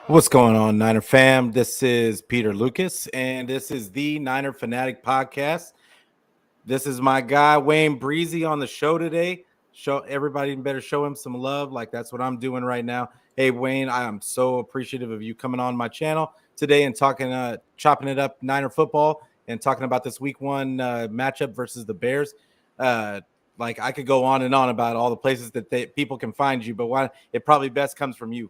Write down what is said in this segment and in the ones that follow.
What's going on, Niner fam? This is Peter Lucas, and this is the Niner Fanatic Podcast. This is my guy, Wayne Breezie, on the show today. Show everybody better show him some love. Like, that's what I'm doing right now. Hey, Wayne, I am so appreciative of you coming on my channel today and talking, chopping it up Niner football and talking about this week one matchup versus the Bears. Like, I could go on and on about all the places that people can find you, but it probably best comes from you.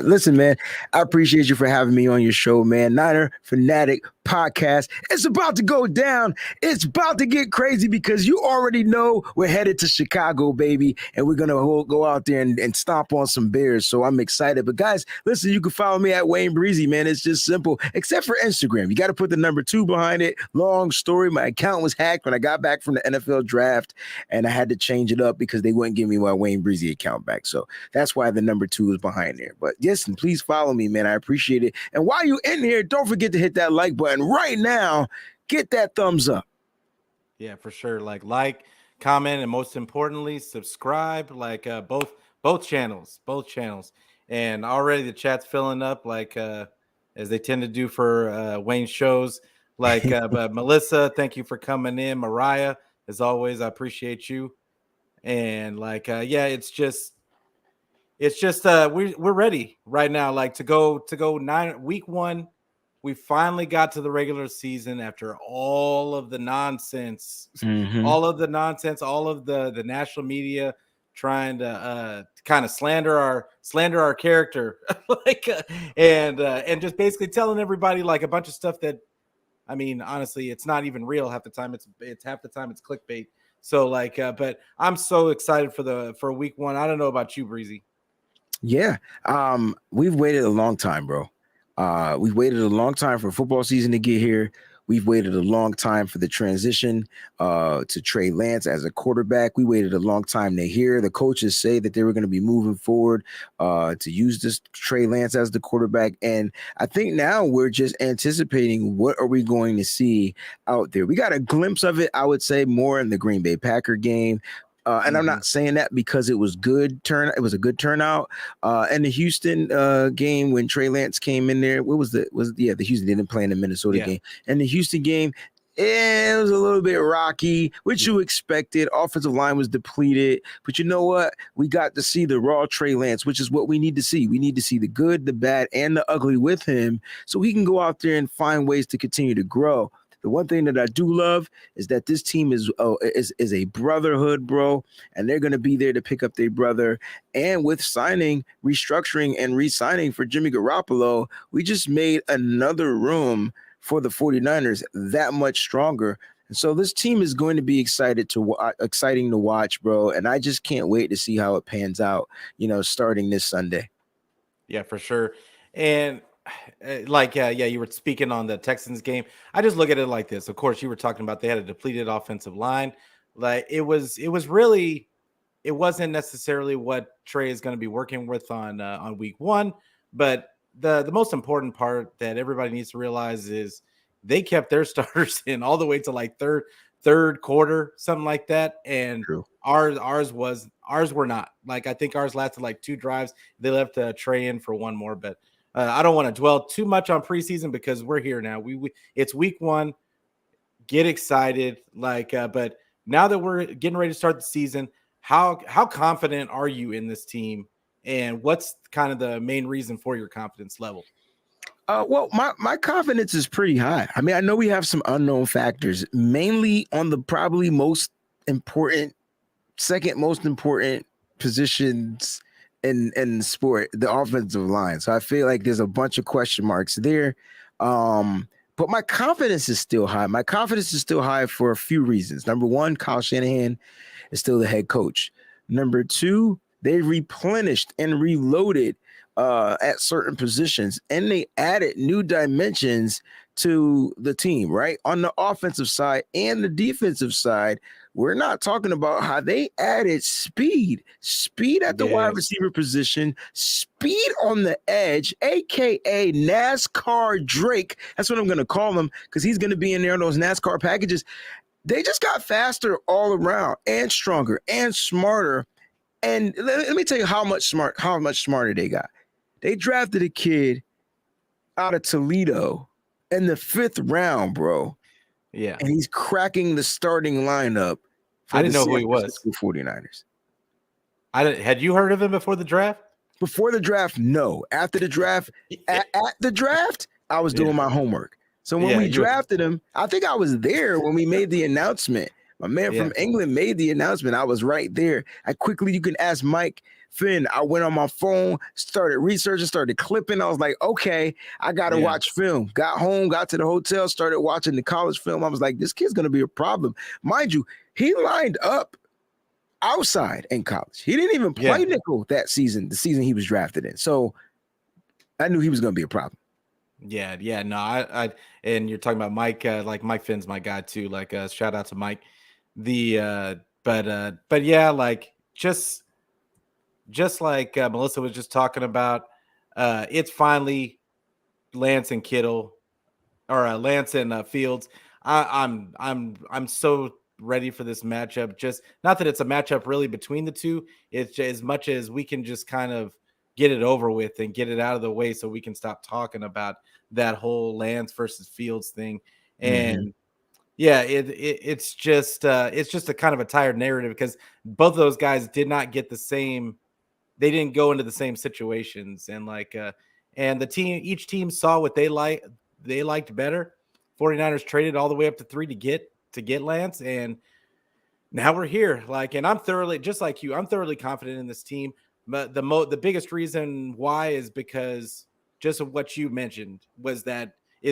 Listen, man, I appreciate you for having me on your show, man. Niner Fanatic Podcast. It's about to go down. It's about to get crazy because you already know we're headed to Chicago, baby, and we're going to go out there and stomp on some Bears. So I'm excited. But guys, listen, you can follow me at Wayne Breezie, man. It's just simple, except for Instagram. You got to put the number 2 behind it. Long story. My account was hacked when I got back from the NFL draft, and I had to change it up because they wouldn't give me my Wayne Breezie account back. So that's why the number 2 is behind there. But yes, and please follow me, man. I appreciate it. And while you're in here, don't forget to hit that like button right now. Get that thumbs up. Yeah, for sure. Like, comment, and most importantly, subscribe. Like both channels. And already the chat's filling up, like as they tend to do for Wayne's shows. Like, but Melissa, thank you for coming in. Mariah, as always, I appreciate you. And yeah, it's just we're ready right now, like to go week 1. We finally got to the regular season after all of the nonsense, all of the national media trying to kind of slander our character, and just basically telling everybody like a bunch of stuff that, I mean, honestly, it's not even real half the time. It's half the time it's clickbait. So but I'm so excited for week 1. I don't know about you, Breezy. Yeah, we've waited a long time, bro. We've waited a long time for football season to get here. We've waited a long time for the transition to Trey Lance as a quarterback. We waited a long time to hear the coaches say that they were going to be moving forward to use this Trey Lance as the quarterback. And I think now we're just anticipating what are we going to see out there. We got a glimpse of it, I would say, more in the Green Bay Packer game. And I'm not saying that because it was good it was a good turnout. And the Houston game when Trey Lance came in there, the Houston didn't play in the Minnesota game. And the Houston game, it was a little bit rocky, which you expected. Offensive line was depleted. But you know what? We got to see the raw Trey Lance, which is what we need to see. We need to see the good, the bad, and the ugly with him so we can go out there and find ways to continue to grow. The one thing that I do love is that this team is a brotherhood, bro, and they're going to be there to pick up their brother. And with restructuring, and re-signing for Jimmy Garoppolo, we just made another room for the 49ers that much stronger. And so this team is going to be exciting to watch, bro. And I just can't wait to see how it pans out, starting this Sunday. Yeah, for sure. And you were speaking on the Texans game. I just look at it like this. Of course, you were talking about they had a depleted offensive line. Like it wasn't necessarily what Trey is going to be working with on week 1, but the most important part that everybody needs to realize is they kept their starters in all the way to like third quarter, something like that. And True. ours were not. Like, I think ours lasted like 2 drives. They left Trey in for 1 more, but I don't want to dwell too much on preseason because we're here now. It's week 1. Get excited. But now that we're getting ready to start the season, how confident are you in this team? And what's kind of the main reason for your confidence level? Well, my confidence is pretty high. I mean, I know we have some unknown factors, mainly on the probably second most important positions in sport, the offensive line. So I feel like there's a bunch of question marks there. But my confidence is still high. My confidence is still high for a few reasons. Number one, Kyle Shanahan is still the head coach. Number two, they replenished and reloaded at certain positions, and they added new dimensions to the team, right? On the offensive side and the defensive side, we're not talking about how they added speed at the wide Yes. receiver position, speed on the edge, aka NASCAR Drake. That's what I'm going to call him because he's going to be in there on those NASCAR packages. They just got faster all around and stronger and smarter. And let me tell you how much smarter they got. They drafted a kid out of Toledo in the 5th round, bro. Yeah. And he's cracking the starting lineup for I the didn't know San who he was. Francisco 49ers. Had you heard of him before the draft? Before the draft, no. After the draft, at the draft, I was doing my homework. So when we drafted him, I think I was there when we made the announcement. My man from England made the announcement. I was right there. You can ask Mike Finn. I went on my phone, started researching, started clipping. I was like, okay, I got to watch film. Got home, got to the hotel, started watching the college film. I was like, this kid's going to be a problem. Mind you, he lined up outside in college. He didn't even play nickel that season, the season he was drafted in. So I knew he was going to be a problem. Yeah. No, I and you're talking about Mike, like Mike Finn's my guy too. Like, shout out to Mike. But yeah, like just like Melissa was just talking about, it's finally Lance and Kittle, or Lance and Fields. I'm so ready for this matchup. Just not that it's a matchup really between the two. It's just, as much as we can just kind of get it over with and get it out of the way, so we can stop talking about that whole Lance versus Fields thing. And yeah, it's just a kind of a tired narrative because both of those guys did not get the same. They didn't go into the same situations, and and each team saw what they liked better. 49ers traded all the way up to 3 to get Lance, and now we're here. And I'm thoroughly, just like you, I'm thoroughly confident in this team. But the biggest reason why is because just of what you mentioned is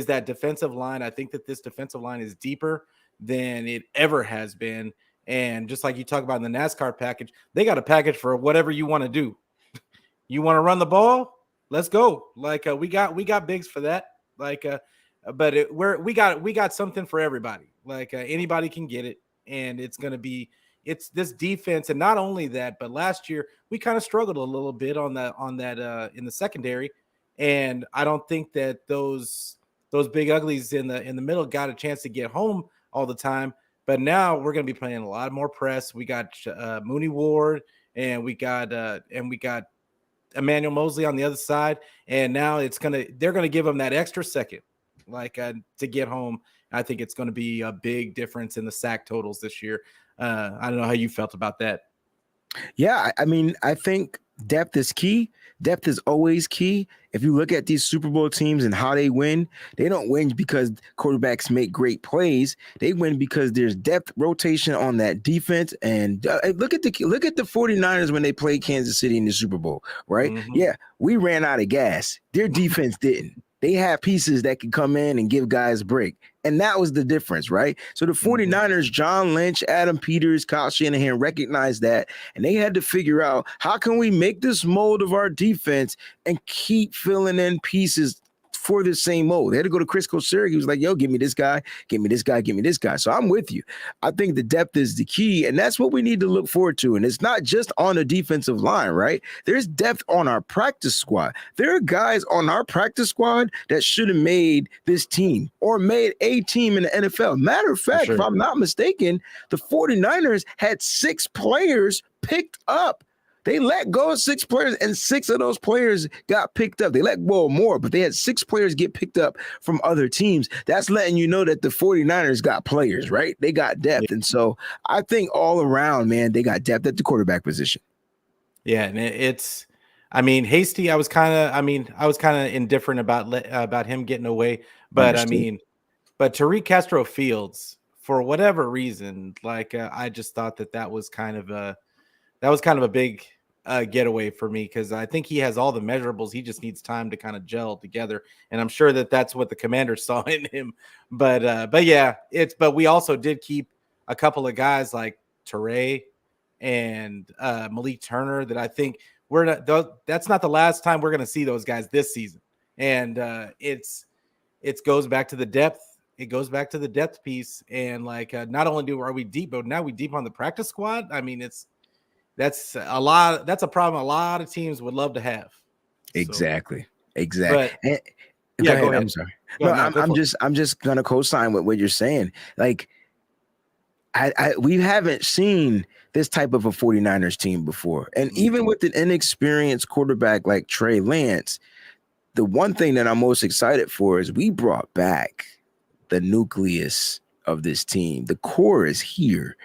that defensive line. I think that this defensive line is deeper than it ever has been. And just like you talk about in the NASCAR package, they got a package for whatever you want to do. You want to run the ball? Let's go. We got bigs for that. We got something for everybody. Anybody can get it, and it's this defense. And not only that, but last year we kind of struggled a little bit on that in the secondary, and I don't think that those big uglies in the middle got a chance to get home all the time. But now we're going to be playing a lot more press. We got Mooney Ward, and we got Emmanuel Mosley on the other side, and now they're gonna give them that extra second, to get home. I think it's going to be a big difference in the sack totals this year. I don't know how you felt about that. Yeah, I mean, I think depth is key. Depth is always key. If you look at these Super Bowl teams and how they win, they don't win because quarterbacks make great plays. They win because there's depth rotation on that defense. And look at the 49ers when they played Kansas City in the Super Bowl, right? Mm-hmm. Yeah, we ran out of gas. Their defense didn't. They had pieces that could come in and give guys a break. And that was the difference, right? So the 49ers, John Lynch, Adam Peters, Kyle Shanahan recognized that, and they had to figure out, how can we make this mold of our defense and keep filling in pieces for the same mold? They had to go to Chris Kosari. He was like, yo, give me this guy, give me this guy, give me this guy. So I'm with you. I think the depth is the key, and that's what we need to look forward to. And it's not just on the defensive line, right? There's depth on our practice squad. There are guys on our practice squad that should have made this team or made a team in the NFL. Matter of fact, if I'm not mistaken, the 49ers had 6 players picked up. They let go of 6 players, and 6 of those players got picked up. They let go of more, but they had 6 players get picked up from other teams. That's letting you know that the 49ers got players, right? They got depth. And so I think all around, man, they got depth at the quarterback position. Yeah, and Hasty, I was kind of indifferent about him getting away. But Understood. but Tariq Castro Fields, for whatever reason, I just thought that was kind of a getaway for me because I think he has all the measurables. He just needs time to kind of gel together, and I'm sure that that's what the Commanders saw in him. But yeah, but we also did keep a couple of guys like Teray and Malik Turner that I think we're not. That's not the last time we're going to see those guys this season, and it goes back to the depth. It goes back to the depth piece, and like not only are we deep, but now we deep on the practice squad. I mean, that's a lot. That's a problem a lot of teams would love to have. Exactly. But And, go yeah, go ahead. ahead. I'm sorry. No, No, no, go for it. I'm just gonna co-sign with what you're saying. Like, we haven't seen this type of a 49ers team before. And even with an inexperienced quarterback like Trey Lance, the one thing that I'm most excited for is we brought back the nucleus of this team. The core is here,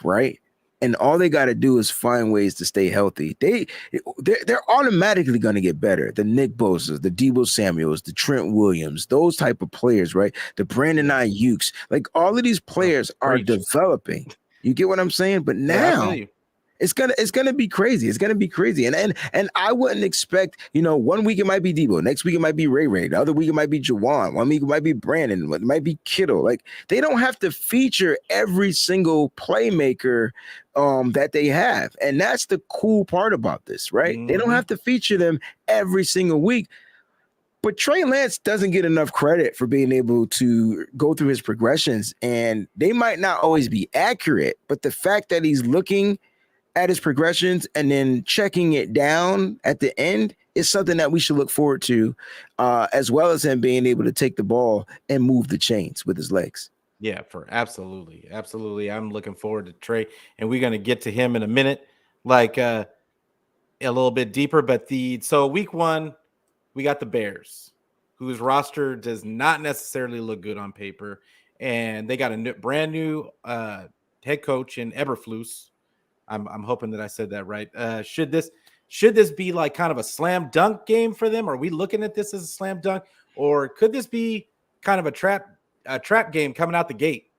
right? And all they got to do is find ways to stay healthy. They're automatically going to get better. The Nick Bosa's, the Deebo Samuels, the Trent Williams, those type of players, right? The Brandon Ayuk's, like all of these players are Preach. developing. You get what I'm saying? But Yeah, I feel now you. it's gonna be crazy. It's gonna be crazy. And I wouldn't expect, 1 week it might be Debo, next week it might be Ray Ray, the other week it might be Jawan, 1 week it might be Brandon, it might be Kittle. Like they don't have to feature every single playmaker that they have. And that's the cool part about this, right? They don't have to feature them every single week. But Trey Lance doesn't get enough credit for being able to go through his progressions. And they might not always be accurate, but the fact that he's looking at his progressions and then checking it down at the end is something that we should look forward to, as well as him being able to take the ball and move the chains with his legs. Yeah, for absolutely. I'm looking forward to Trey, and we're gonna get to him in a minute, like a little bit deeper. But so week one, we got the Bears, whose roster does not necessarily look good on paper, and they got a brand new head coach in Eberflus. I'm hoping that I said that right. Should this be like kind of a slam dunk game for them? Are we looking at this as a slam dunk, or could this be kind of a trap game coming out the gate?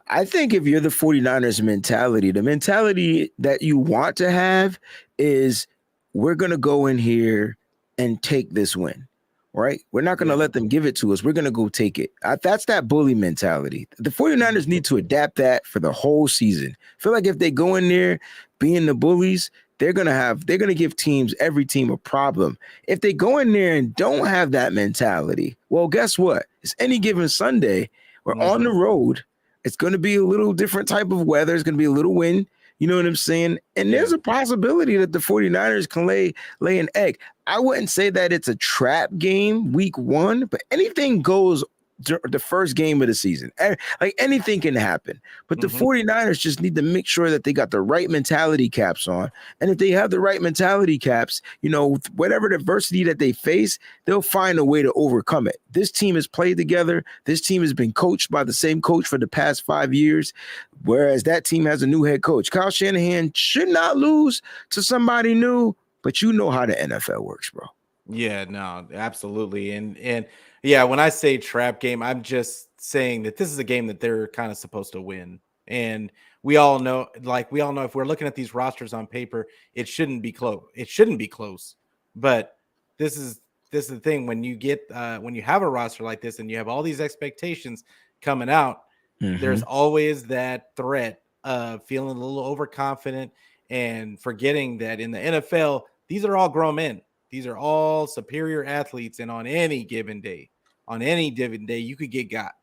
I think if you're the 49ers mentality, the mentality that you want to have is we're going to go in here and take this win. Right? We're not going to let them give it to us. We're going to go take it. That's that bully mentality. The 49ers need to adapt that for the whole season. I feel like if they go in there being the bullies, they're going to give every team a problem. If they go in there and don't have that mentality, well, guess what? It's any given Sunday. We're on the road. It's going to be a little different type of weather. It's going to be a little wind. You know what I'm saying? And there's a possibility that the 49ers can lay an egg. I wouldn't say that it's a trap game week one, but anything goes the first game of the season. Like anything can happen. But the 49ers just need to make sure that they got the right mentality caps on. And if they have the right mentality caps, whatever adversity that they face, they'll find a way to overcome it. This team has played together. This team has been coached by the same coach for the past 5 years, whereas that team has a new head coach. Kyle Shanahan should not lose to somebody new, but you know how the NFL works, bro. Yeah, no, absolutely. And yeah, when I say trap game, I'm just saying that this is a game that they're kind of supposed to win. And we all know if we're looking at these rosters on paper, it shouldn't be close. It shouldn't be close. But this is the thing when you have a roster like this and you have all these expectations coming out, there's always that threat of feeling a little overconfident and forgetting that in the NFL, these are all grown men. These are all superior athletes, and on any given day, you could get got.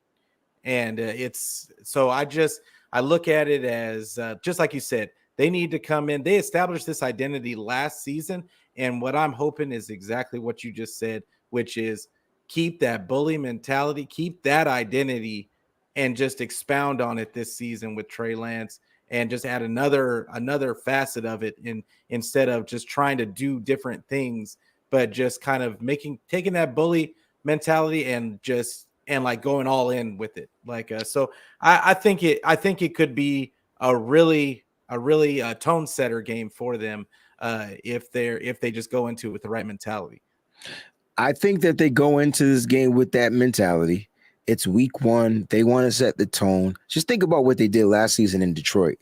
And I look at it as just like you said, they need to come in. They established this identity last season, and what I'm hoping is exactly what you just said, which is keep that bully mentality, keep that identity, and just expound on it this season with Trey Lance, and just add another facet of it instead of just trying to do different things, but just kind of taking that bully mentality and like going all in with it. I think it could be a really tone setter game for them if they just go into it with the right mentality. I think that they go into this game with that mentality. It's week one. They want to set the tone. Just think about what they did last season in Detroit.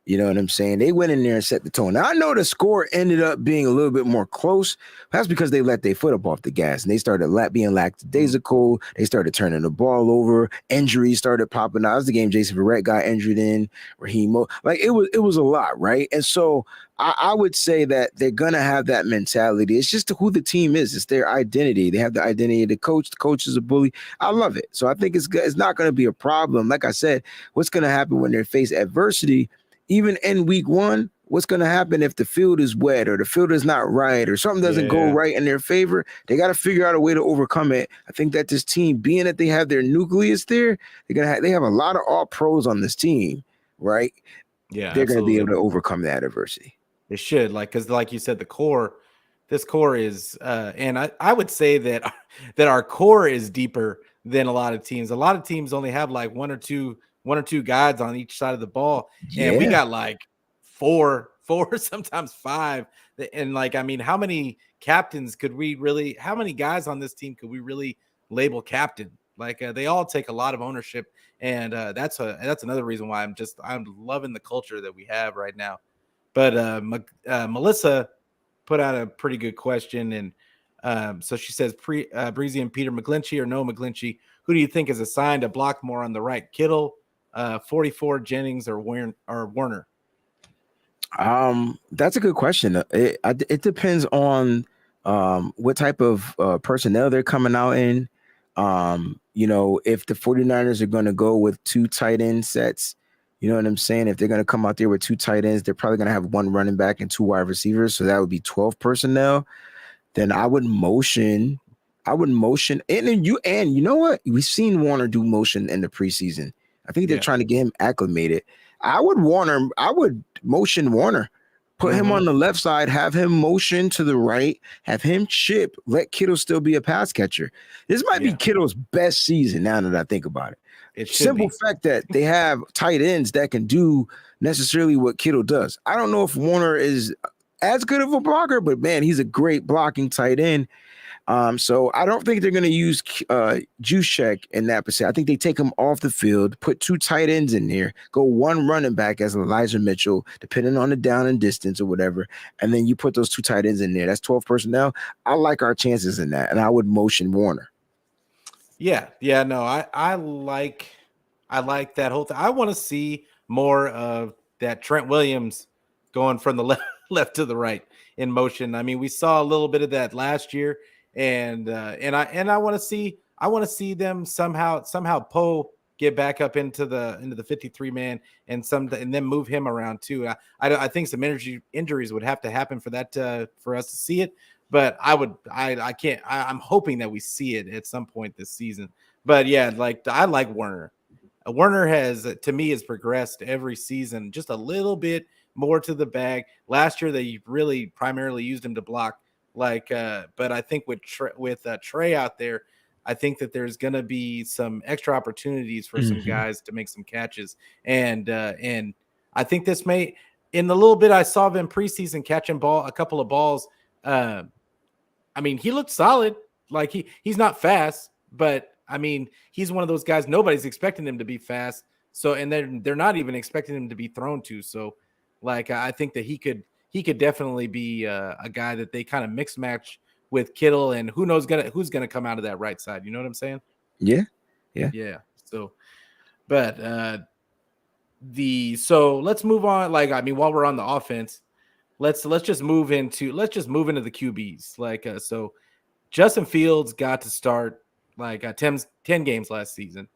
You know what I'm saying? They went in there and set the tone. Now I know the score ended up being a little bit more close. That's because they let their foot up off the gas and they started being lackadaisical. They started turning the ball over. Injuries started popping out. That was the game Jason Verrett got injured in. Like it was a lot, right? And so I would say that they're gonna have that mentality. It's just who the team is. It's their identity. They have the identity of the coach. The coach is a bully. I love it. So I think it's good. It's not going to be a problem. Like I said, what's going to happen when they face adversity? Even in week one, what's going to happen if the field is wet or the field is not right or something doesn't go Yeah. right in their favor? They got to figure out a way to overcome it. I think that this team, being that they have their nucleus there, they have a lot of all pros on this team, right? Yeah, They're going to be absolutely. able to overcome that adversity. It should, like, because like you said, this core is, and I would say that that our core is deeper than a lot of teams. A lot of teams only have like one or two guys on each side of the ball, and we Yeah. got like four, sometimes five. And like, I mean, how many captains could we really? How many guys on this team could we really label captain? Like, they all take a lot of ownership, and that's another reason why I'm loving the culture that we have right now. But Melissa put out a pretty good question, and so she says, Breezy and Peter McGlinchey or no McGlinchey, who do you think is assigned to block more on the right? Kittle, 44, Jennings, or Warner? That's a good question. It depends on what type of personnel they're coming out in. If the 49ers are going to go with two tight end sets, you know what I'm saying? If they're going to come out there with two tight ends, they're probably going to have one running back and two wide receivers. So that would be 12 personnel. Then I would motion, and you know what? We've seen Warner do motion in the preseason. I think they're Yeah. trying to get him acclimated. I would motion Warner, put him Mm-hmm. on the left side, have him motion to the right, have him chip, let Kittle still be a pass catcher. This might be Yeah. Kittle's best season now that I think about it. It should Simple be. fact that they have tight ends that can do necessarily what Kittle does. I don't know if Warner is as good of a blocker, but man, he's a great blocking tight end. So I don't think they're going to use Juszczyk in that percent. I think they take him off the field, put two tight ends in there, go one running back as Elijah Mitchell, depending on the down and distance or whatever, and then you put those two tight ends in there. That's 12 personnel. I like our chances in that, and I would motion Warner. Yeah, no, I like that whole thing. I want to see more of that Trent Williams going from the left to the right in motion. I mean, we saw a little bit of that last year, and I want to see them somehow Poe get back up into the 53 man and then move him around too. I think some injuries would have to happen for that for us to see it, but I can't. I'm hoping that we see it at some point this season. But yeah, like I like Werner. Werner to me, has progressed every season just a little bit more to the bag. Last year, they really primarily used him to block. But I think with Trey out there, I think that there's going to be some extra opportunities for some Mhm. guys to make some catches, and I think this may, in the little bit I saw of him preseason catching a couple of balls. Uh, I mean, he looked solid. Like he's not fast, but I mean, he's one of those guys nobody's expecting him to be fast. So, and they're not even expecting him to be thrown to. So, like I think that he could definitely be a guy that they kind of mix match with Kittle, and who's gonna come out of that right side. You know what I'm saying? Yeah, yeah. Yeah. So, but so let's move on. Like, I mean, while we're on the offense, let's just move into the QBs. So Justin Fields got to start like 10 games last season.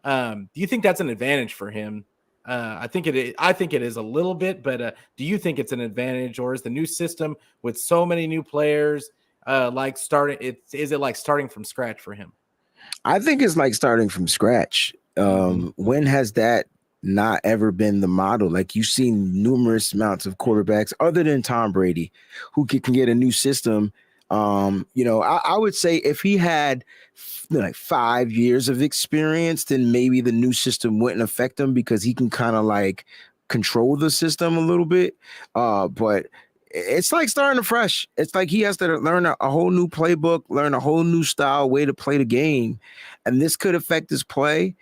Do you think that's an advantage for him? I think it is a little bit, but do you think it's an advantage, or is the new system with so many new players is it like starting from scratch for him? I think it's like starting from scratch. Mm-hmm. When has that not ever been the model? Like you've seen numerous amounts of quarterbacks other than Tom Brady who can get a new system. I would say if he had like 5 years of experience, then maybe the new system wouldn't affect him because he can kind of like control the system a little bit. But it's like starting afresh. It's like he has to learn a whole new playbook, learn a whole new style, way to play the game, and this could affect his play.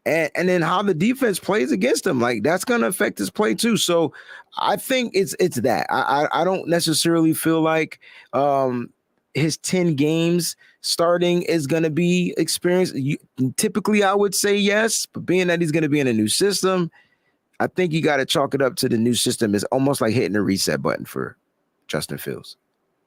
and then how the defense plays against him, like that's going to affect his play too. So I think it's that. I don't necessarily feel like his 10 games starting is going to be experienced. Typically, I would say yes, but being that he's going to be in a new system, I think you got to chalk it up to the new system. It's almost like hitting the reset button for Justin Fields.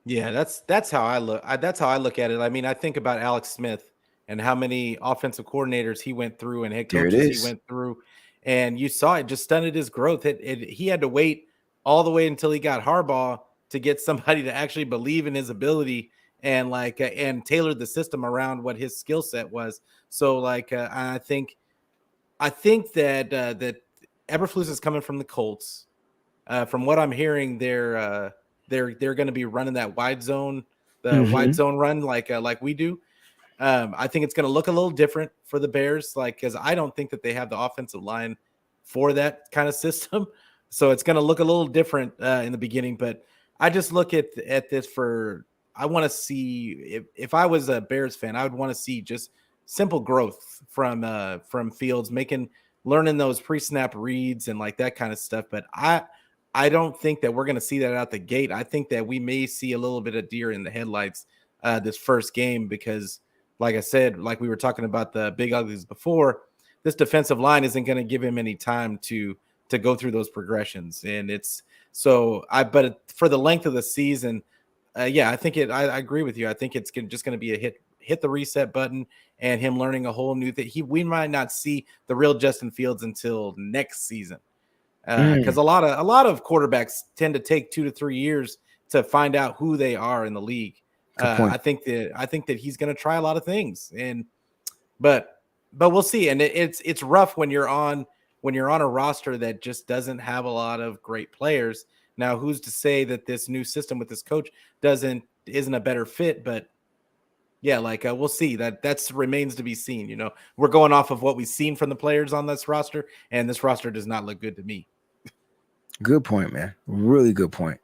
Yeah, that's how I look. That's how I look at it. I mean, I think about Alex Smith and how many offensive coordinators he went through and head There it coaches he is. went through, and you saw it just stunted his growth. He had to wait all the way until he got Harbaugh to get somebody to actually believe in his ability and and tailor the system around what his skill set was. So I think that Eberflus is coming from the Colts. From what I'm hearing, they're going to be running that wide zone, the wide zone run like we do. I think it's going to look a little different for the Bears, because I don't think that they have the offensive line for that kind of system. So it's going to look a little different in the beginning. But I just look at this for. I want to see if I was a Bears fan, I would want to see just simple growth from Fields, learning those pre-snap reads and like that kind of stuff. But I don't think that we're going to see that out the gate. I think that we may see a little bit of deer in the headlights this first game because, like I said, like we were talking about the big uglies before, this defensive line isn't going to give him any time to go through those progressions. And but for the length of the season, I think I agree with you. I think it's just going to be a hit the reset button and him learning a whole new thing. We might not see the real Justin Fields until next season. Because a lot of quarterbacks tend to take 2 to 3 years to find out who they are in the league. I think that he's going to try a lot of things, but we'll see. And it's rough when you're on a roster that just doesn't have a lot of great players. Now, who's to say that this new system with this coach isn't a better fit? But yeah, we'll see. That's remains to be seen. You know, we're going off of what we've seen from the players on this roster, and this roster does not look good to me. Good point, man. Really good point.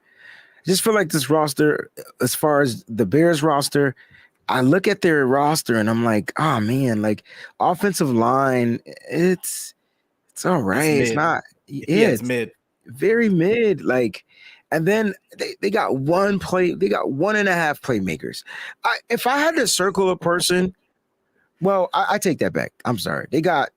I just feel like this roster, as far as the Bears roster, I look at their roster and I'm like, oh man, like offensive line, it's all right. It's not, Yeah, it's it's mid. very mid. Like, and then they got one and a half playmakers. If I had to circle a person, well, I take that back. I'm sorry. They got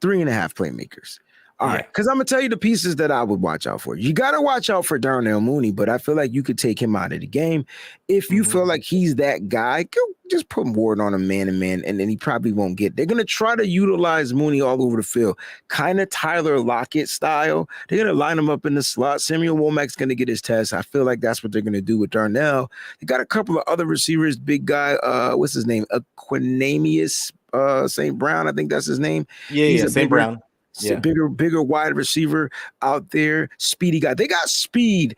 3.5 playmakers. All right, because I'm gonna tell you the pieces that I would watch out for. You gotta watch out for Darnell Mooney, but I feel like you could take him out of the game if you feel like he's that guy. Go just put Ward on a man, and then he probably won't get. They're gonna try to utilize Mooney all over the field, kind of Tyler Lockett style. They're gonna line him up in the slot. Samuel Womack's gonna get his test. I feel like that's what they're gonna do with Darnell. They got a couple of other receivers. Big guy, what's his name? Equinemius St. Brown, I think that's his name. He's St. Brown. Yeah. Bigger wide receiver out there, speedy guy. They got speed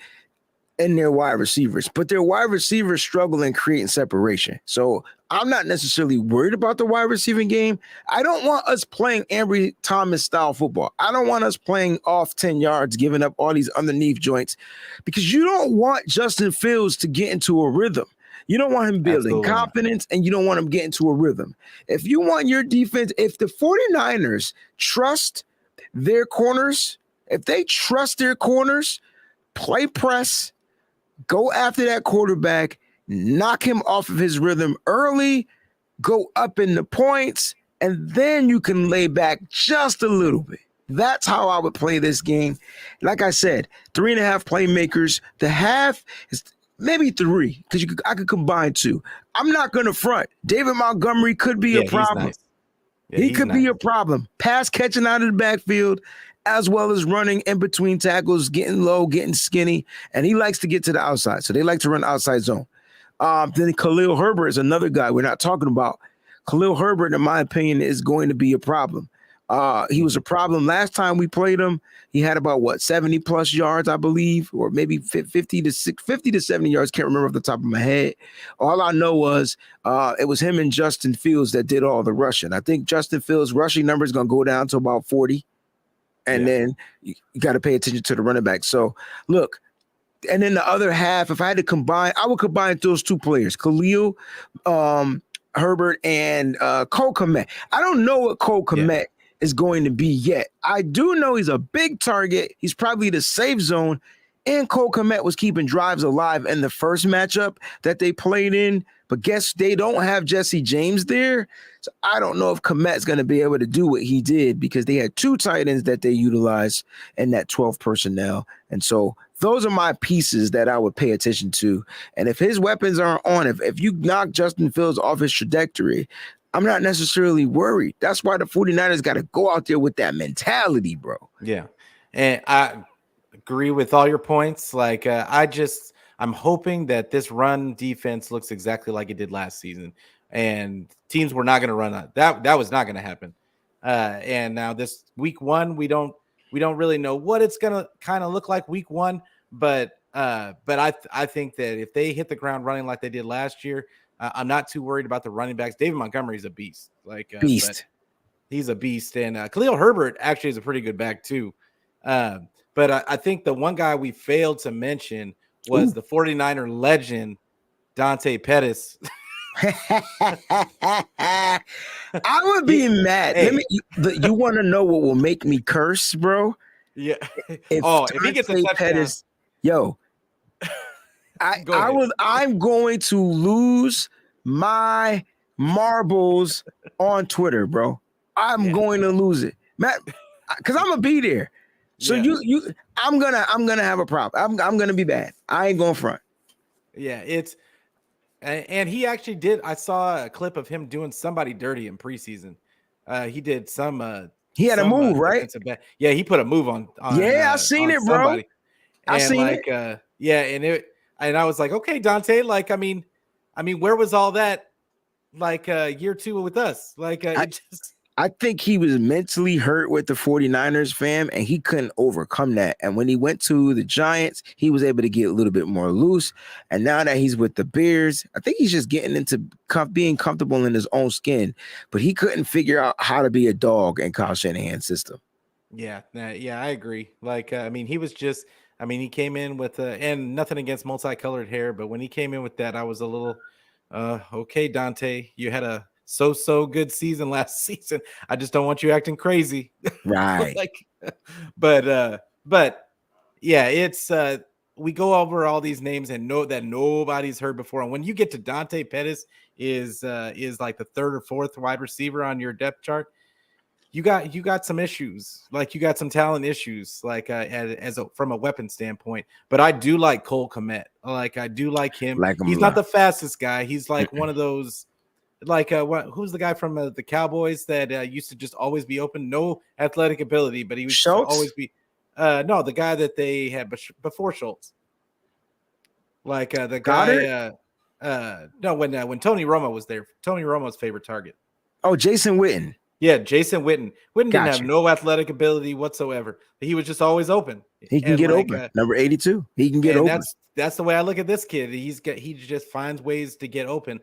in their wide receivers, but their wide receivers struggle in creating separation. So I'm not necessarily worried about the wide receiving game. I don't want us playing Ambry Thomas style football. I don't want us playing off 10 yards, giving up all these underneath joints, because you don't want Justin Fields to get into a rhythm. You don't want him building confidence, and you don't want him getting to a rhythm. If you want your defense, if the 49ers trust their corners, if they trust their corners, play press, go after that quarterback, knock him off of his rhythm early, go up in the points, and then you can lay back just a little bit. That's how I would play this game. Like I said, 3.5 playmakers. The half is maybe 3, because I could combine 2. I'm not going to front. David Montgomery could be a problem. Nice. Yeah, he could be a problem. Pass catching out of the backfield, as well as running in between tackles, getting low, getting skinny, and he likes to get to the outside. So they like to run outside zone. Then Khalil Herbert is another guy we're not talking about. Khalil Herbert, in my opinion, is going to be a problem. He was a problem last time we played him. He had about 70 plus yards, I believe, or maybe 50 to 70 yards. Can't remember off the top of my head. All I know was it was him and Justin Fields that did all the rushing. I think Justin Fields' rushing number is going to go down to about 40. And then you got to pay attention to the running back. So look, and then the other half, if I had to combine, I would combine those 2 players, Khalil Herbert and Cole Kmet. I don't know what Cole Kmet is going to be yet. I do know he's a big target. He's probably the safe zone. And Cole Kmet was keeping drives alive in the first matchup that they played in. But guess they don't have Jesse James there. So I don't know if Kmet's going to be able to do what he did because they had 2 tight ends that they utilized in that 12 personnel. And so those are my pieces that I would pay attention to. And if his weapons aren't on, if you knock Justin Fields off his trajectory, I'm not necessarily worried. That's why the 49ers got to go out there with that mentality, bro. Yeah. And I agree with all your points. Like, I'm hoping that this run defense looks exactly like it did last season, and teams were not going to run that. That was not going to happen. And now this week 1, we don't really know what it's going to kind of look like week 1, but I think that if they hit the ground running like they did last year, I'm not too worried about the running backs. David Montgomery's a beast, Beast. But he's a beast, and Khalil Herbert actually is a pretty good back too. But I think the one guy we failed to mention was the 49er legend, Dante Pettis. I would be mad. Hey. You want to know what will make me curse, bro? Yeah. If he gets a touchdown. Pettis, yo, I'm going to lose my marbles on Twitter, bro. I'm going to lose it, Matt, because I'm gonna be there. So I'm gonna have a problem. I'm gonna be bad. I ain't going front. Yeah, and he actually did. I saw a clip of him doing somebody dirty in preseason. He did some. He had a move, right? Yeah, he put a move on. Yeah, I seen it, bro. I seen it. Yeah, and I was like, okay, Dante. Like, I mean, where was all that? Like, year 2 with us. Like, I think he was mentally hurt with the 49ers, fam, and he couldn't overcome that. And when he went to the Giants, he was able to get a little bit more loose. And now that he's with the Bears, I think he's just getting into being comfortable in his own skin. But he couldn't figure out how to be a dog in Kyle Shanahan's system. Yeah, I agree. Like, he was just, he came in with, and nothing against multicolored hair, but when he came in with that, I was a little, okay, Dante, you had a so good season last season. I just don't want you acting crazy. Right. But yeah, it's we go over all these names and know that nobody's heard before. And when you get to Dante Pettis is like the 3rd or 4th wide receiver on your depth chart, you got some issues. Like, you got some talent issues, like from a weapon standpoint. But I do like Cole Kmet. Like, I do like him. He's not the fastest guy. He's like one of those. Like, who's the guy from the Cowboys that used to just always be open? No athletic ability, but he was always be. No, the guy that they had before Schultz. Like, the guy. No, when Tony Romo was there, Tony Romo's favorite target. Oh, Jason Witten. Yeah, Jason Witten. Witten didn't have no athletic ability whatsoever. He was just always open. He can get open. Number 82. He can get open. That's the way I look at this kid. He just finds ways to get open.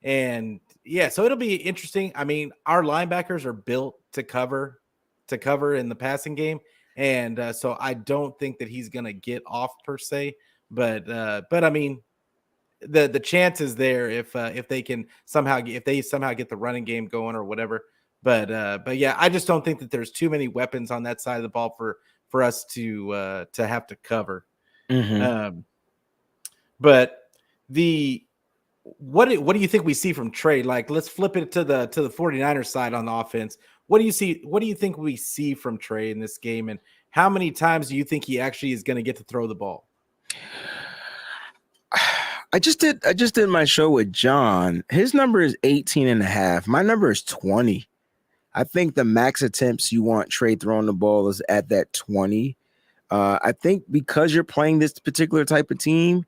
And yeah, so it'll be interesting. Our linebackers are built to cover in the passing game, and so I don't think that he's gonna get off per se. But the chance is there if they somehow get the running game going or whatever. But yeah, I just don't think that there's too many weapons on that side of the ball for us to have to cover. Mm-hmm. But what do you think we see from Trey? Like, let's flip it to the 49ers side on the offense. What do you see? What do you think we see from Trey in this game? And how many times do you think he actually is going to get to throw the ball? I just did my show with John. His number is 18.5. My number is 20. I think the max attempts you want Trey throwing the ball is at that 20. I think because you're playing this particular type of team,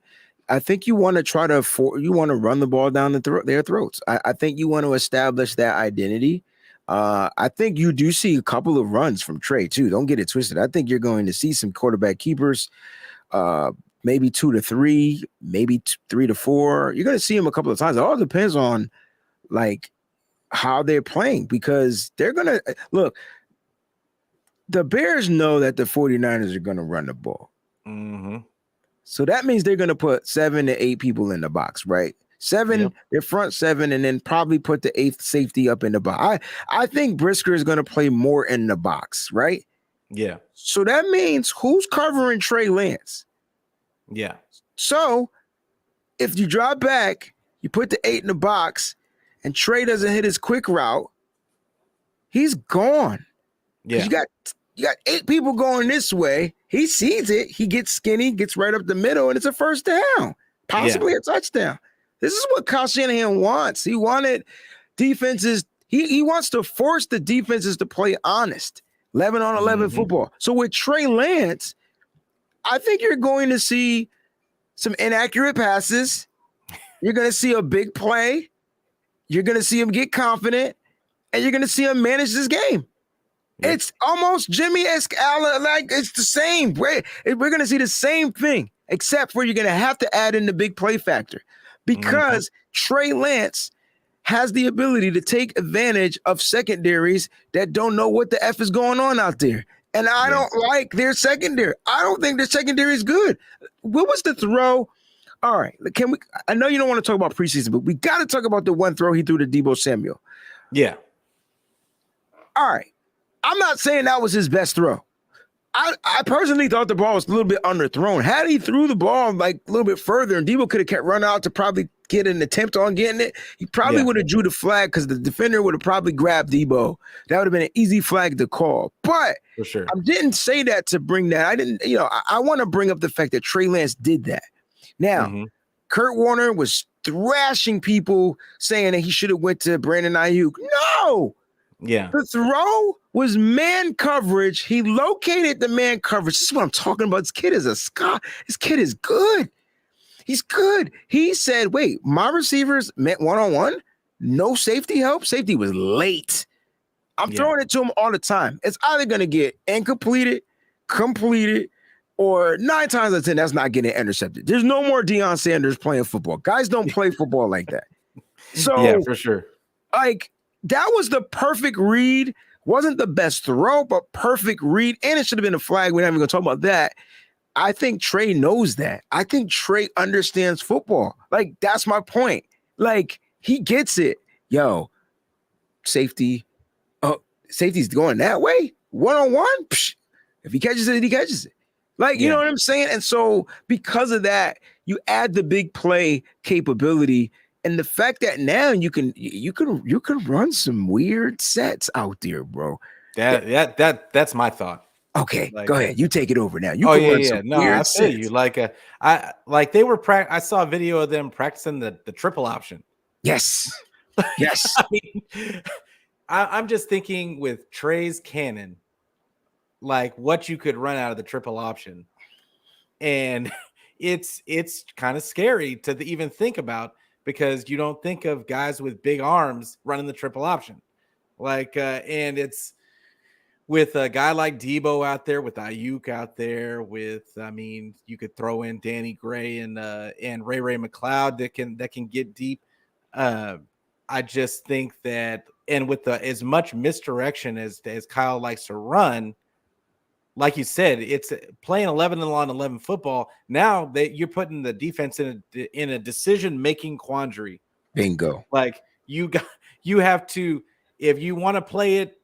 I think you want to run the ball down their throats. I think you want to establish that identity. I think you do see a couple of runs from Trey too. Don't get it twisted. I think you're going to see some quarterback keepers, maybe 2 to 3, maybe 3 to 4. You're going to see him a couple of times. It all depends on like how they're playing, because they're going to look. The Bears know that the 49ers are going to run the ball. Mm-hmm. So that means they're going to put 7 to 8 people in the box, right? Seven, their front seven, and then probably put the eighth safety up in the box. I think Brisker is going to play more in the box, right? Yeah. So that means who's covering Trey Lance? Yeah. So if you drop back, you put the 8 in the box, and Trey doesn't hit his quick route, he's gone. Yeah. You got 8 people going this way. He sees it. He gets skinny, gets right up the middle, and it's a first down, possibly a touchdown. This is what Kyle Shanahan wants. He wanted defenses. He wants to force the defenses to play honest, 11-on-11 football. So with Trey Lance, I think you're going to see some inaccurate passes. You're going to see a big play. You're going to see him get confident, and you're going to see him manage this game. Yep. It's almost Jimmy-esque, like it's the same. We're going to see the same thing, except for you're going to have to add in the big play factor because Trey Lance has the ability to take advantage of secondaries that don't know what the F is going on out there. And I don't like their secondary. I don't think their secondary is good. What was the throw? All right, I know you don't want to talk about preseason, but we got to talk about the one throw he threw to Deebo Samuel. Yeah. All right. I'm not saying that was his best throw. I personally thought the ball was a little bit underthrown. Had he threw the ball like a little bit further and Deebo could have kept running out to probably get an attempt on getting it, he probably would have drew the flag because the defender would have probably grabbed Deebo. That would have been an easy flag to call. But for sure, I didn't say that to bring that. I didn't, I want to bring up the fact that Trey Lance did that. Now, Kurt Warner was thrashing people saying that he should have went to Brandon Ayuk. No. Yeah. The throw was man coverage. He located the man coverage. This is what I'm talking about. This kid is a Scott. This kid is good. He's good. He said, wait, my receivers meant one-on-one? No safety help? Safety was late. I'm throwing it to him all the time. It's either going to get incompleted, completed, or 9 times out of 10, that's not getting intercepted. There's no more Deion Sanders playing football. Guys don't play football like that. So, yeah, for sure. Like, that was the perfect read. Wasn't the best throw, but perfect read. And it should have been a flag. We're not even going to talk about that. I think Trey knows that. I think Trey understands football. Like, that's my point. Like, he gets it. Yo, safety. Oh, safety's going that way? One-on-one? Psh, if he catches it, he catches it. Like, you know what I'm saying? And so because of that, you add the big play capability. And the fact that now you can run some weird sets out there, bro. That's my thought. Okay, go ahead. You take it over now. You can run some weird I feel sets. you. Like they were I saw a video of them practicing the triple option. Yes. Yes. I mean, I'm just thinking with Trey's cannon, like what you could run out of the triple option, and it's kind of scary to even think about. Because you don't think of guys with big arms running the triple option. And it's with a guy like Deebo out there, with Ayuk out there, you could throw in Danny Gray and Ray McLeod that can get deep. I just think that, and with as much misdirection as Kyle likes to run, like you said, it's playing 11-on-11 football. Now that you're putting the defense in a decision-making quandary. Bingo. Like you have to, if you want to play it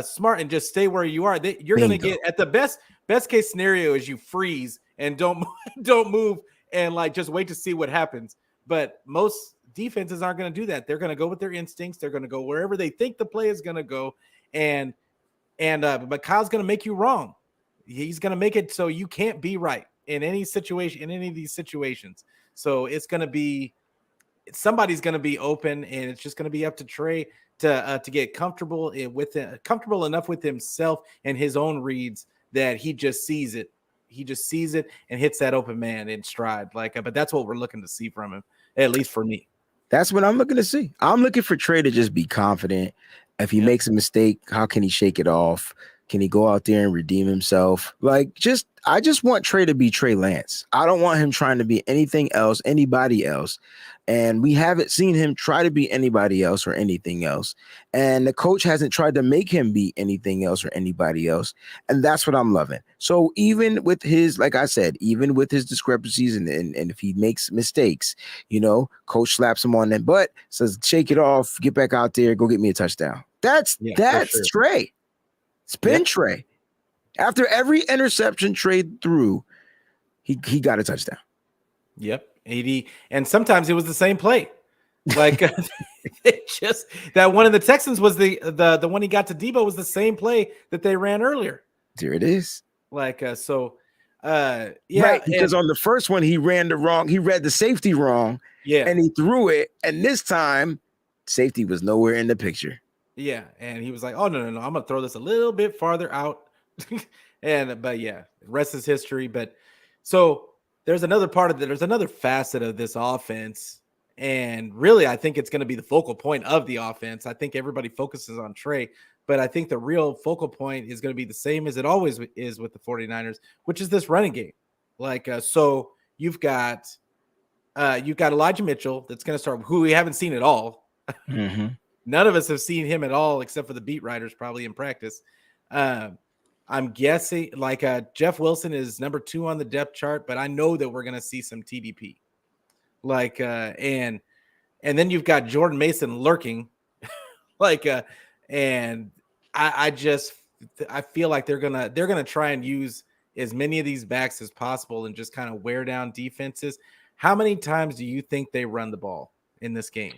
smart and just stay where you are, you're going to get at the best case scenario is you freeze and don't move and like just wait to see what happens. But most defenses aren't going to do that. They're going to go with their instincts. They're going to go wherever they think the play is going to go, but Kyle's going to make you wrong. He's going to make it so you can't be right in any situation, in any of these situations. So it's going to be, somebody's going to be open, and it's just going to be up to Trey to get comfortable enough with himself and his own reads that he just sees it. He just sees it and hits that open man in stride. But that's what we're looking to see from him, at least for me. That's what I'm looking to see. I'm looking for Trey to just be confident. If he makes a mistake, how can he shake it off? Can he go out there and redeem himself? Like, I just want Trey to be Trey Lance. I don't want him trying to be anything else, anybody else. And we haven't seen him try to be anybody else or anything else. And the coach hasn't tried to make him be anything else or anybody else. And that's what I'm loving. So even with his, like I said, even with his discrepancies and if he makes mistakes, coach slaps him on the butt, says, shake it off, get back out there, go get me a touchdown. That's sure. Trey. Spin Trey. After every interception Trey threw, he got a touchdown. Yep. And sometimes it was the same play. Like it just that one of the Texans was the one he got to Debo was the same play that they ran earlier. There it is. Like right, because on the first one he read the safety wrong, and he threw it, and this time safety was nowhere in the picture. Yeah, and he was like, "Oh no, I'm gonna throw this a little bit farther out," but the rest is history. But so there's another there's another facet of this offense, and really, I think it's going to be the focal point of the offense. I think everybody focuses on Trey, but I think the real focal point is going to be the same as it always is with the 49ers, which is this running game. Like, so you've got Elijah Mitchell that's going to start, who we haven't seen at all. Mm-hmm. None of us have seen him at all, except for the beat writers, probably in practice. I'm guessing Jeff Wilson is number 2 on the depth chart, but I know that we're going to see some TDP. And then you've got Jordan Mason lurking, and I feel like they're gonna try and use as many of these backs as possible and just kind of wear down defenses. How many times do you think they run the ball in this game?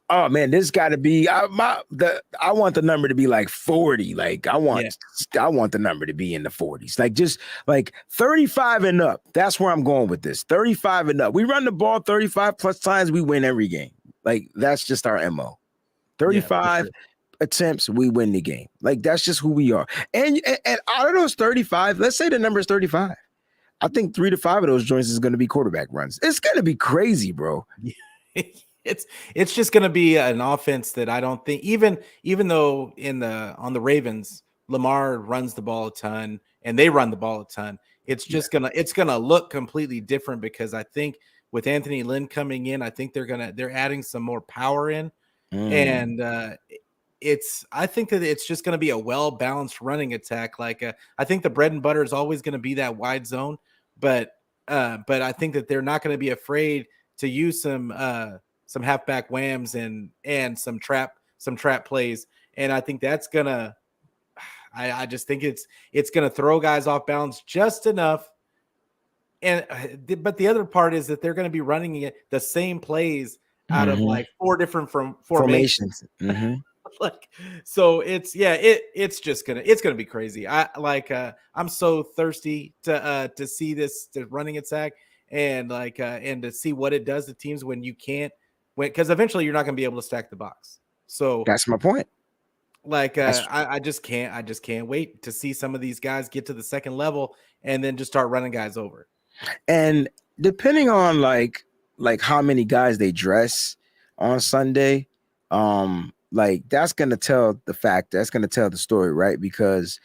Oh man, this got to be I want the number to be like 40. Like I want the number to be in the 40s. Like just like 35 and up. That's where I'm going with this. 35 and up. We run the ball 35 plus times, we win every game. Like that's just our MO. 35 attempts, we win the game. Like that's just who we are. And out of those 35, let's say the number is 35. I think 3 to 5 of those joints is going to be quarterback runs. It's going to be crazy, bro. It's just going to be an offense that I don't think even though on the Ravens, Lamar runs the ball a ton and they run the ball a ton. It's just it's gonna look completely different because I think with Anthony Lynn coming in, I think they're adding some more power in, and I think that it's just going to be a well-balanced running attack. Like I think the bread and butter is always going to be that wide zone, but I think that they're not going to be afraid to use some halfback whams and some trap plays. And I think that's gonna. I just think it's gonna throw guys off balance just enough. And but the other part is that they're going to be running the same plays out of like 4 different formations. So it's gonna be crazy. I'm so thirsty to see this running attack and and to see what it does to teams when you can't because eventually you're not going to be able to stack the box. So that's my point. I just can't wait to see some of these guys get to the second level and then just start running guys over. And depending on like how many guys they dress on Sunday, that's gonna tell the story, right? Because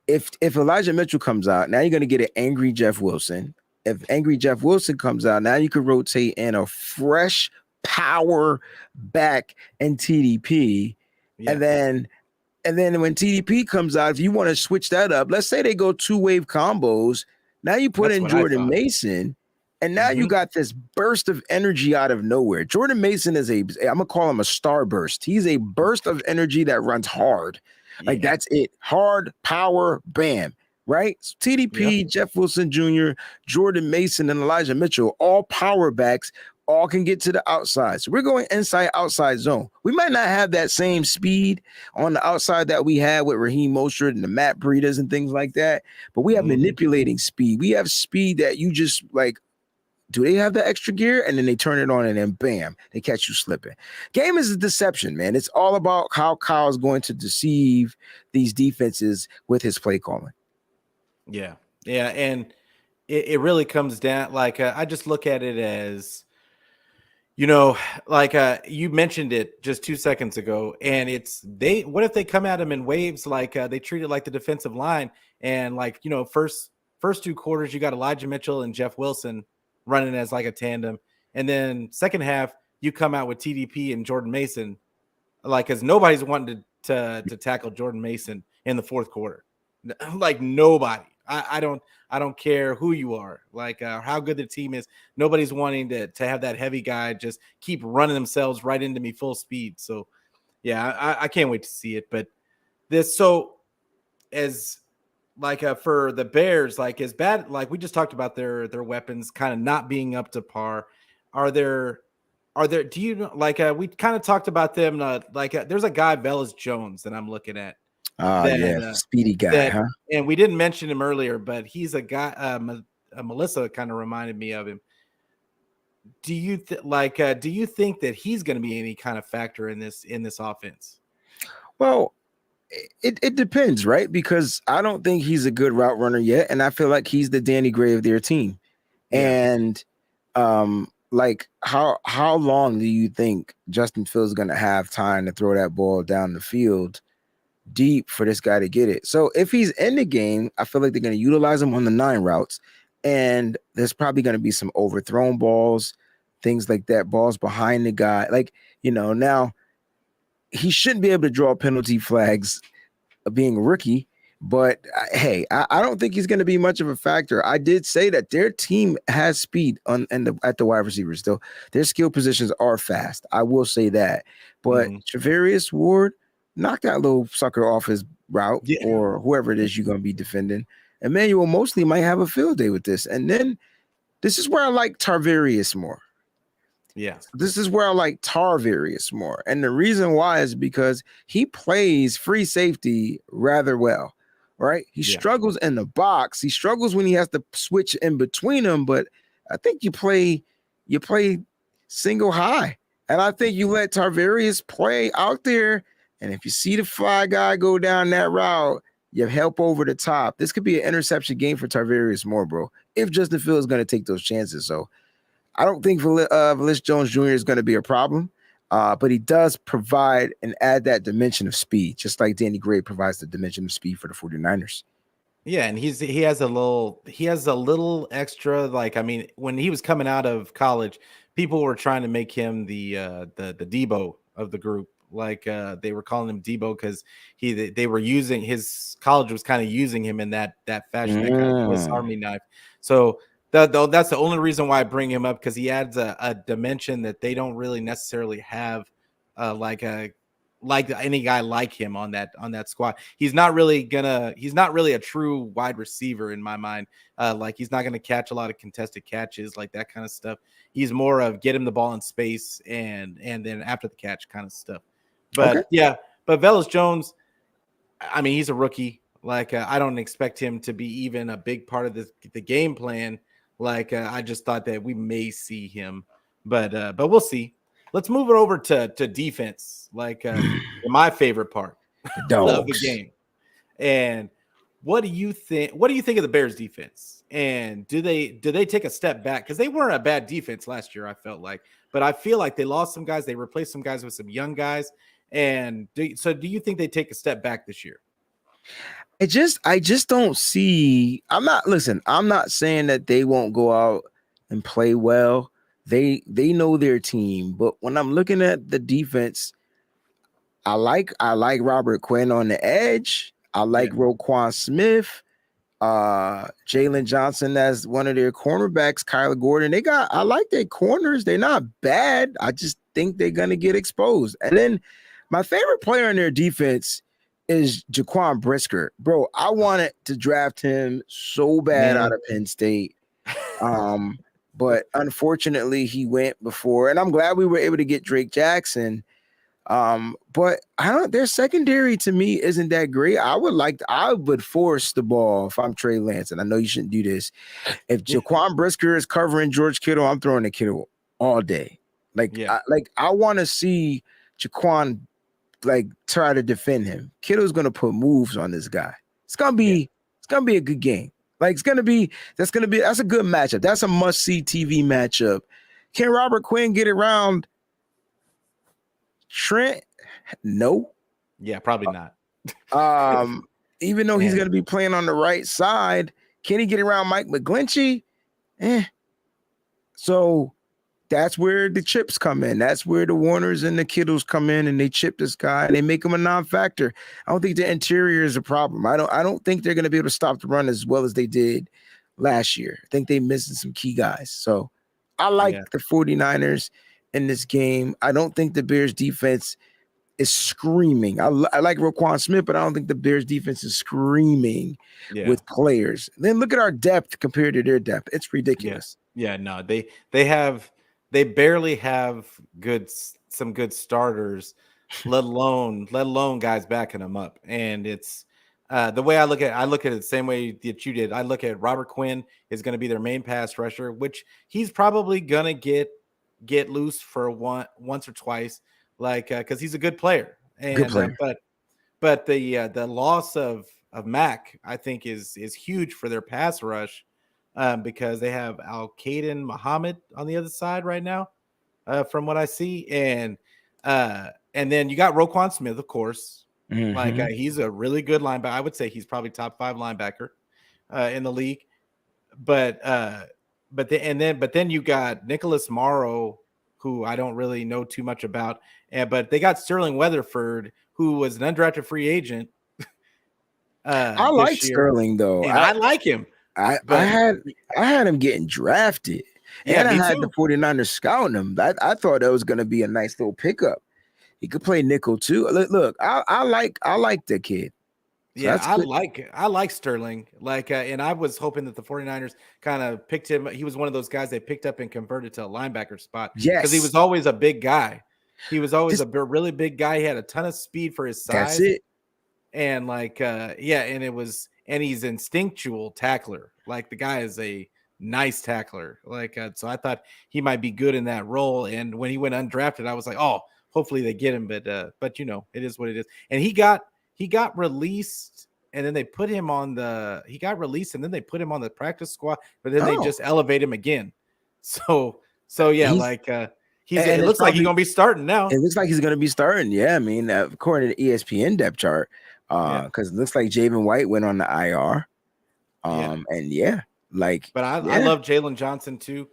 if Elijah Mitchell comes out, now you're gonna get an angry Jeff Wilson. If angry Jeff Wilson comes out, now you can rotate in a fresh power back and TDP, and then when TDP comes out, if you want to switch that up, let's say they go 2-wave combos. Now you put in Jordan Mason, and now you got this burst of energy out of nowhere. Jordan Mason is I'm gonna call him a starburst. He's a burst of energy that runs hard. Like that's it. Hard power, bam. Right? So TDP, Jeff Wilson Jr., Jordan Mason, and Elijah Mitchell, all power backs, all can get to the outside. So we're going inside, outside zone. We might not have that same speed on the outside that we had with Raheem Mostert and the Matt Breeders and things like that, but we have manipulating speed. We have speed that you just like, do they have the extra gear? And then they turn it on and then bam, they catch you slipping. Game is a deception, man. It's all about how Kyle's going to deceive these defenses with his play calling. Yeah. And it really comes down I just look at it as You know, like you mentioned it just 2 seconds ago, and it's they. What if they come at him in waves? Like they treat it like the defensive line, and like first 2 quarters, you got Elijah Mitchell and Jeff Wilson running as like a tandem, and then second half you come out with TDP and Jordan Mason, like because nobody's wanting to tackle Jordan Mason in the fourth quarter, like nobody. I don't care who you are, like how good the team is. Nobody's wanting to have that heavy guy just keep running themselves right into me full speed. So yeah, I can't wait to see it. But this so as like for the Bears, like as bad, like we just talked about their weapons kind of not being up to par. Are there do you know like we kind of talked about them like there's a guy Velus Jones that I'm looking at Yeah, that speedy guy, that huh? and we didn't mention him earlier, but he's a guy. Melissa kind of reminded me of him. Do you do you think that he's going to be any kind of factor in this offense? Well, it depends, right? Because I don't think he's a good route runner yet, and I feel like he's the Danny Gray of their team. Yeah, And like how long do you think Justin Fields is going to have time to throw that ball down the field deep for this guy to get it? So if he's in the game, I feel like they're going to utilize him on the 9 routes, and there's probably going to be some overthrown balls, things like that, balls behind the guy. Like, now he shouldn't be able to draw penalty flags being a rookie. But hey, I don't think he's going to be much of a factor. I did say that their team has speed at the wide receiver still. Their skill positions are fast. I will say that. But Travarius Ward, knock that little sucker off his route, yeah, or whoever it is you're going to be defending. Emmanuel Mosley might have a field day with this. And then this is where I like Tarvarius more. yeah. This is where I like Tarvarius more. And the reason why is because he plays free safety rather well, right? He struggles in the box. He struggles when he has to switch in between them, but I think you play single high. And I think you let Tarvarius play out there. And if you see the fly guy go down that route, you help over the top. This could be an interception game for Tarvarius Moore, bro, if Justin Fields is going to take those chances. So I don't think Velus Jones Jr. is going to be a problem, but he does provide and add that dimension of speed, just like Danny Gray provides the dimension of speed for the 49ers. Yeah, and he has a little extra. Like I mean, when he was coming out of college, people were trying to make him the Debo of the group. Like they were calling him Debo because they were using his college was kind of using him in that fashion, that kind of Swiss Army knife. So that's the only reason why I bring him up, because he adds a dimension that they don't really necessarily have, like any guy like him on that squad. He's not really a true wide receiver in my mind. Like he's not gonna catch a lot of contested catches, like that kind of stuff. He's more of get him the ball in space and then after the catch kind of stuff. Okay. But yeah, but Velus Jones, I mean, he's a rookie. Like I don't expect him to be even a big part of the game plan. Like I just thought that we may see him, but we'll see. Let's move it over to defense, like my favorite part of the game. And what do you think? What do you think of the Bears defense? And do they take a step back? Because they weren't a bad defense last year, I felt like, but I feel like they lost some guys. They replaced some guys with some young guys. And do you think they take a step back this year? I just don't see. I'm not saying that they won't go out and play well. They know their team, but when I'm looking at the defense, I like Robert Quinn on the edge. I like Roquan Smith, Jalen Johnson as one of their cornerbacks, Kyler Gordon. I like their corners. They're not bad. I just think they're gonna get exposed. And then my favorite player in their defense is Jaquan Brisker. Bro, I wanted to draft him so bad out of Penn State. But unfortunately he went before, and I'm glad we were able to get Drake Jackson. But their secondary to me isn't that great. I would force the ball if I'm Trey Lance, and I know you shouldn't do this. If Jaquan Brisker is covering George Kittle, I'm throwing the Kittle all day. I want to see Jaquan try to defend him. Kittle's gonna put moves on this guy. It's gonna be a good game. That's a good matchup. That's a must-see TV matchup. Can Robert Quinn get around Trent? No. Yeah, probably not. Even though he's going to be playing on the right side, can he get around Mike McGlinchey? So that's where the chips come in. That's where the Warners and the Kittles come in, and they chip this guy and they make him a non-factor. I don't think the interior is a problem. I don't think they're going to be able to stop the run as well as they did last year. I think they're missing some key guys. So I like the 49ers in this game. I don't think the Bears defense is screaming. I like Roquan Smith, but I don't think the Bears defense is screaming with players. Then look at our depth compared to their depth. It's ridiculous. Yeah, no, they barely have some good starters, let alone guys backing them up. And it's the way I look at it the same way that you did. I look at Robert Quinn is going to be their main pass rusher, which he's probably gonna get loose for once or twice, like because he's a good player. And good player. But the loss of Mack, I think, is huge for their pass rush. Because they have Al-Qaeda Muhammad on the other side right now, from what I see, and then you got Roquan Smith, of course. Mm-hmm. Like he's a really good linebacker. I would say he's probably top 5 linebacker in the league. But then you got Nicholas Morrow, who I don't really know too much about, but they got Sterling Weatherford, who was an undrafted free agent. I like Sterling though. I like him. I had him getting drafted, and I had the 49ers scouting him. I thought that was going to be a nice little pickup. He could play nickel too. Look, I like the kid. So yeah, I like Sterling. Like, and I was hoping that the 49ers kind of picked him. He was one of those guys they picked up and converted to a linebacker spot. Yes, because he was always a big guy. He was always a really big guy. He had a ton of speed for his size. That's it. And like, and he's instinctual tackler. Like the guy is a nice tackler. Like, so I thought he might be good in that role. And when he went undrafted, I was like, oh, hopefully they get him. But you know, it is what it is. And he got released, and then they put him on the practice squad, but then they just elevate him again. So yeah, it looks like he's gonna be starting now. It looks like he's gonna be starting. Yeah, I mean, according to the ESPN depth chart, because it looks like Javen White went on the IR. And but I love Jalen Johnson too.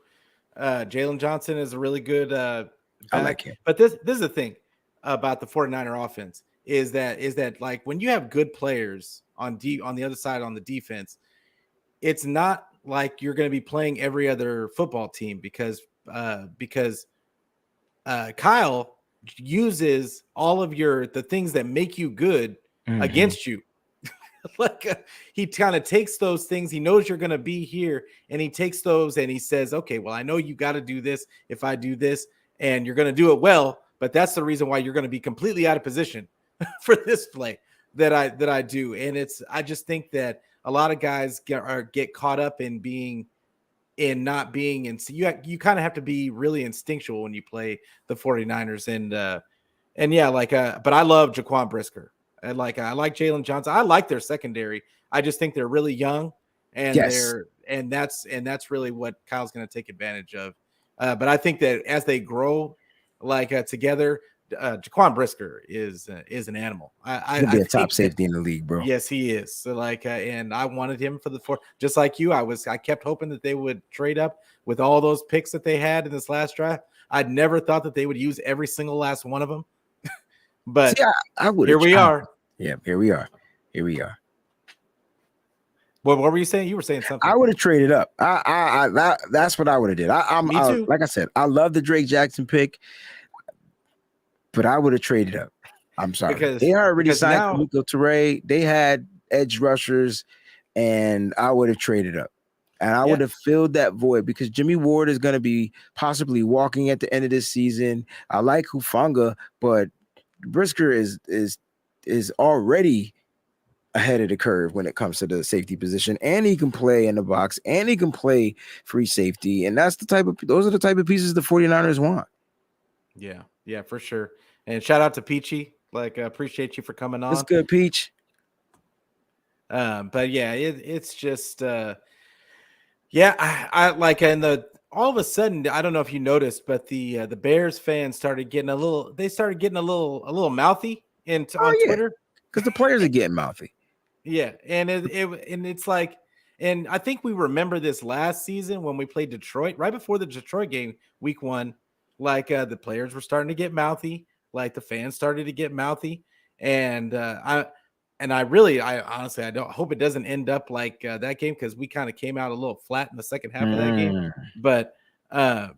Jalen Johnson is a really good back. I like him. But this is the thing about the 49er offense is that like when you have good players on the other side on the defense, it's not like you're going to be playing every other football team because Kyle uses all of the things that make you good against you. Like he kind of takes those things. He knows you're going to be here, and he takes those and he says, okay, well, I know you got to do this if I do this, and you're going to do it well, but that's the reason why you're going to be completely out of position for this play that I do. And I just think that a lot of guys get caught up in not being, and so you kind of have to be really instinctual when you play the 49ers. And yeah, but I love Jaquan Brisker. I like Jalen Johnson. I like their secondary. I just think they're really young, and that's really what Kyle's going to take advantage of. But I think that as they grow, together, Jaquan Brisker is an animal. He'll be a top safety in the league, bro. Yes, he is. So and I wanted him for the just like you. I kept hoping that they would trade up with all those picks that they had in this last draft. I'd never thought that they would use every single last one of them. But I would. Here we are. Yeah, here we are. What were you saying? You were saying something. I would have traded up. That's what I would have did. Me too. Like I said, I love the Drake Jackson pick, but I would have traded up. I'm sorry. They already signed Nico Toure. They had edge rushers, and I would have traded up. And I would have filled that void because Jimmy Ward is going to be possibly walking at the end of this season. I like Hufanga, but Brisker is already ahead of the curve when it comes to the safety position, and he can play in the box, and he can play free safety, and those are the type of pieces the 49ers want. Yeah, for sure. And shout out to Peachy. Appreciate you for coming on. It's good, Peach. But yeah, it's just I like in the all of a sudden, I don't know if you noticed, but the Bears fans started getting a little. They started getting a little mouthy on Oh yeah, Twitter. because the players are getting mouthy. Yeah, and it's like, and I think we remember this last season when we played Detroit, right before the Detroit game, week 1. Like the players were starting to get mouthy, like the fans started to get mouthy, and I honestly, I don't hope it doesn't end up like that game, because we kind of came out a little flat in the second half of that game, Mm, but uh,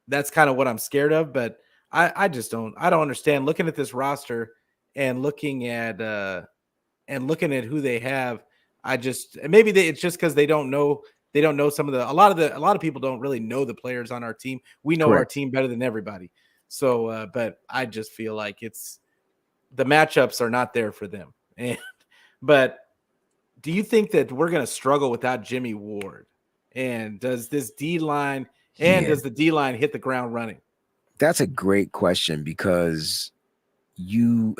that's kind of what I'm scared of. But I just I don't understand looking at this roster and looking at who they have. I just maybe it's just because they don't know some of the a lot of people don't really know the players on our team. We know our correct. team better than everybody. So, but I just feel like it's the matchups are not there for them. And but do you think that we're going to struggle without Jimmy Ward? And does this D line and Yeah, does the D line hit the ground running? that's a great question because you.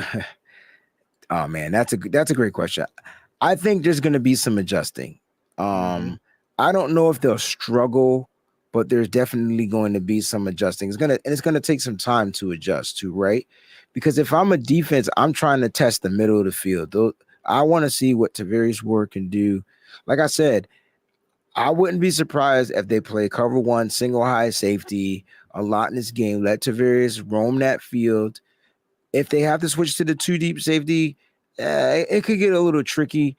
Oh man, that's a great question. I think there's going to be some adjusting. Mm-hmm. Um, I don't know if they'll struggle, but there's definitely going to be some adjusting. It's gonna take some time to adjust to, right? Because if I'm a defense, I'm trying to test the middle of the field. I want to see what Tavarius Ward can do. Like I said, I wouldn't be surprised if they play cover one, single high safety a lot in this game. Let Tavarius roam that field. If they have to switch to the two deep safety, it could get a little tricky.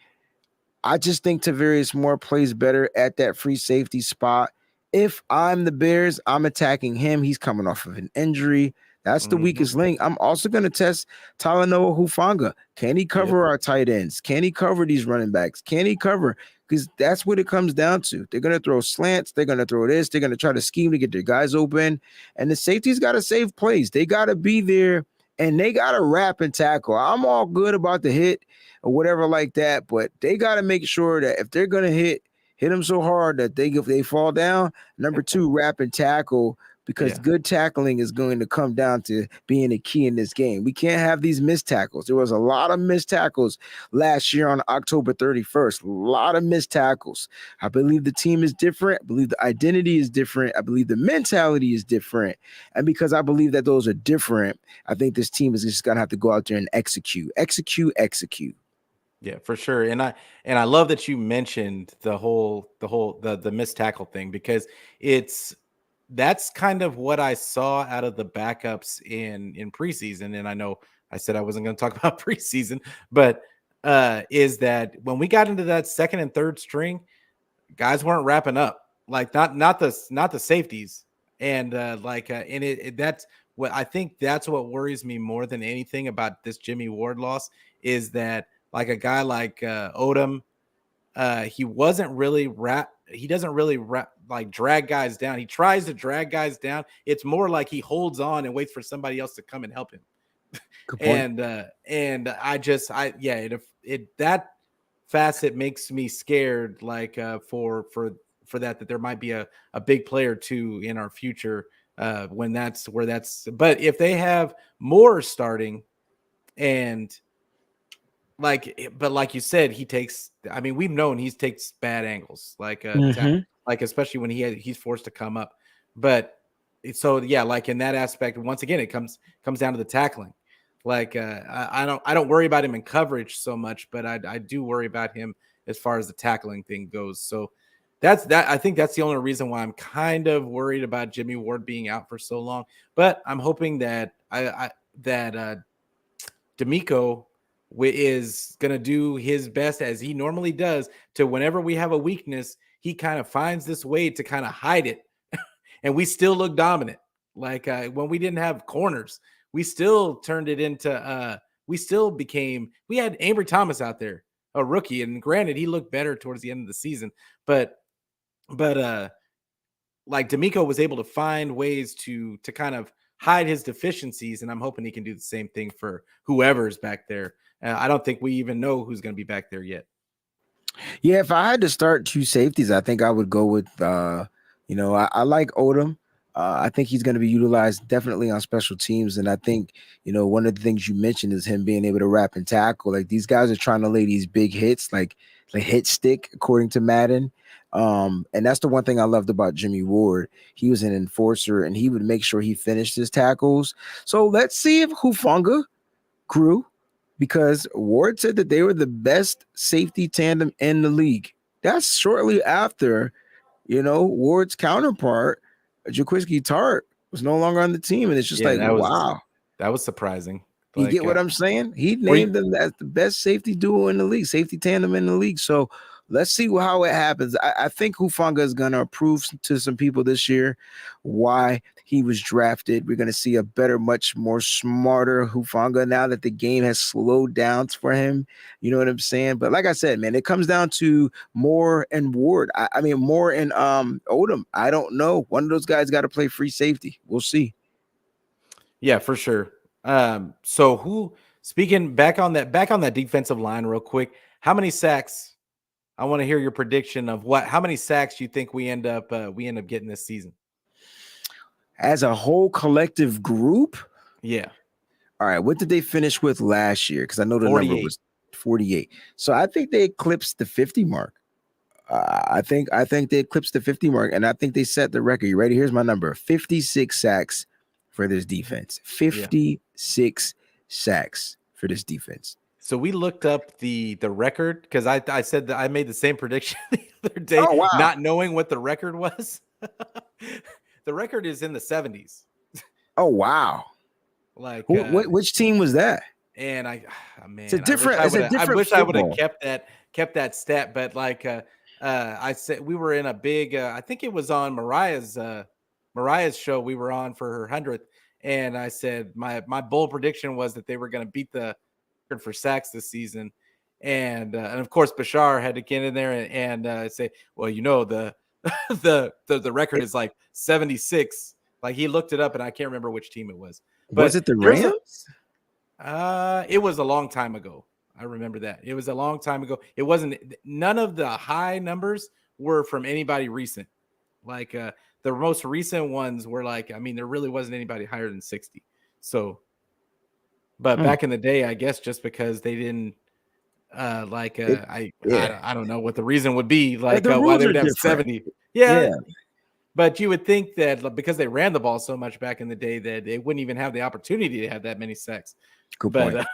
I just think Tavarius Moore plays better at that free safety spot. If I'm the Bears, I'm attacking him. He's coming off of an injury. That's the Mm-hmm. weakest link. I'm also going to test Talanoa Hufanga. Can he Yep. cover our tight ends? Can he cover these running backs? Can he cover? Because that's what it comes down to. They're going to throw slants. They're going to throw this. They're going to try to scheme to get their guys open. And the safety's got to save plays. They got to be there and they got to wrap and tackle. I'm all good about the hit or whatever like that, but they got to make sure that if they're going to hit them so hard that they fall down. Number two, wrap and tackle, because Yeah. good tackling is going to come down to being a key in this game. We can't have these missed tackles. There was a lot of missed tackles last year on October 31st. A lot of missed tackles. I believe the team is different. I believe the identity is different. I believe the mentality is different. And because I believe that those are different, I think this team is just going to have to go out there and execute, execute, execute. Yeah, for sure. And I love that you mentioned the missed tackle thing, because it's that's kind of what I saw out of the backups in preseason. And I know I said I wasn't going to talk about preseason, but is that when we got into that second and third string, guys weren't wrapping up, like not the safeties, and and that's what I think that's what worries me more than anything about this Jimmy Ward loss, is that like a guy like Odom, he wasn't really he doesn't really like drag guys down. He tries to drag guys down. It's more like he holds on and waits for somebody else to come and help him. Good point. And it that facet makes me scared, like for that there might be a big player too in our future, when that's where that's. But if they have more starting, and but like you said, he takes, I mean, we've known he takes bad angles, like Mm-hmm. like especially when he's forced to come up. But so yeah, like in that aspect, once again, it comes down to the tackling. Like I don't worry about him in coverage so much, but I do worry about him as far as the tackling thing goes. So I think that's the only reason why I'm kind of worried about Jimmy Ward being out for so long. But I'm hoping that D'Amico is going to do his best, as he normally does, to whenever we have a weakness, he kind of finds this way to kind of hide it. And we still look dominant. Like when we didn't have corners, we still turned it into, we had Ambry Thomas out there, a rookie. And granted, he looked better towards the end of the season, but like D'Amico was able to find ways to kind of hide his deficiencies, and I'm hoping he can do the same thing for whoever's back there. I don't think we even know who's going to be back there yet. Yeah, if I had to start two safeties, I think I would go with I like Odom. I think he's going to be utilized definitely on special teams. And I think, one of the things you mentioned is him being able to wrap and tackle. Like these guys are trying to lay these big hits, like hit stick, according to Madden. And that's the one thing I loved about Jimmy Ward. He was an enforcer and he would make sure he finished his tackles. So let's see if Hufanga grew, because Ward said that they were the best safety tandem in the league. That's shortly after, Ward's counterpart, Jaquiski Tart, was no longer on the team. And it's just Yeah, like, wow. that was surprising. You Like, get what I'm saying? He were you- named them as the best safety duo in the league, safety tandem in the league. So let's see how it happens. I think Hufanga is going to prove to some people this year why he was drafted. We're going to see a better, much more smarter Hufanga now that the game has slowed down for him. You know what I'm saying? But like I said, man, it comes down to Moore and Ward. I mean, Moore and Odom. I don't know. One of those guys got to play free safety. We'll see. Yeah, for sure. So speaking back on that defensive line real quick, how many sacks? I want to hear your prediction of how many sacks you think we end up getting this season as a whole collective group. Yeah. All right. What did they finish with last year? Because I know the 48. number was 48. So I think they eclipsed the 50 mark. I think they eclipsed the 50 mark, and I think they set the record. You ready? Here's my number: 56 sacks for this defense. 56 sacks for this defense. So we looked up the record, because I said that I made the same prediction the other day, not knowing what the record was. The record is in the 70s. Oh wow! Like which team was that? And man, it's a different. I wish I would have kept that stat, but like I said, we were in a big. I think it was on Mariah's show. We were on for her 100th, and I said my bold prediction was that they were going to beat the record for sacks this season, and of course Bashar had to get in there and say, well, the the record is like 76. Like he looked it up, and I can't remember which team it was. But was it the Rams? It was a long time ago. I remember that. It was a long time ago. It wasn't, none of the high numbers were from anybody recent. Like the most recent ones were like, I mean, there really wasn't anybody higher than 60. So, but back in the day, I guess just because they didn't I don't know what the reason would be, like why they would have 70. Yeah. But you would think that because they ran the ball so much back in the day that they wouldn't even have the opportunity to have that many sacks. Good point.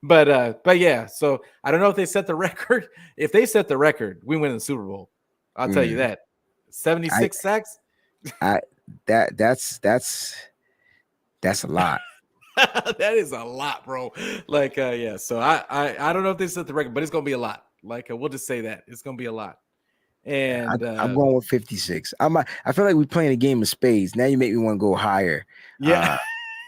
But yeah, so I don't know if they set the record. If they set the record, we win the Super Bowl. I'll tell you that. 76 sacks. That's a lot. That is a lot, bro. Like yeah. So I don't know if they set the record, but it's gonna be a lot. Like we'll just say that it's gonna be a lot. And I'm going with 56. I feel like we're playing a game of spades. Now you make me want to go higher. Yeah.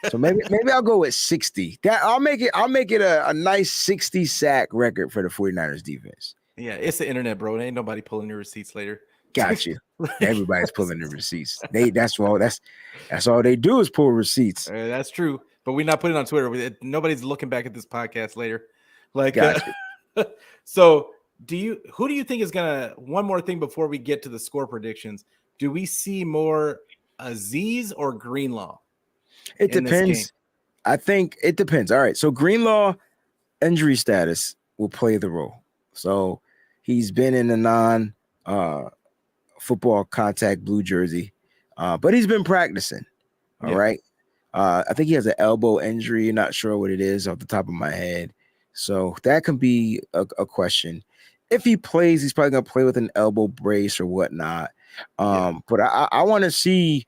So maybe I'll go with 60. I'll make it a nice 60 sack record for the 49ers defense. Yeah, it's the internet, bro. Ain't nobody pulling your receipts later. Got you. Everybody's pulling the receipts. That's all they do is pull receipts. That's true. But we're not putting it on Twitter. Nobody's looking back at this podcast later. Like so who do you think is gonna, one more thing before we get to the score predictions, do we see more Azeez or Greenlaw? It depends. I think it depends. All right. So Greenlaw injury status will play the role. So he's been in a non football contact blue jersey, but he's been practicing. All right. I think he has an elbow injury. Not sure what it is off the top of my head. So that can be a question. If he plays, he's probably going to play with an elbow brace or whatnot. But I want to see,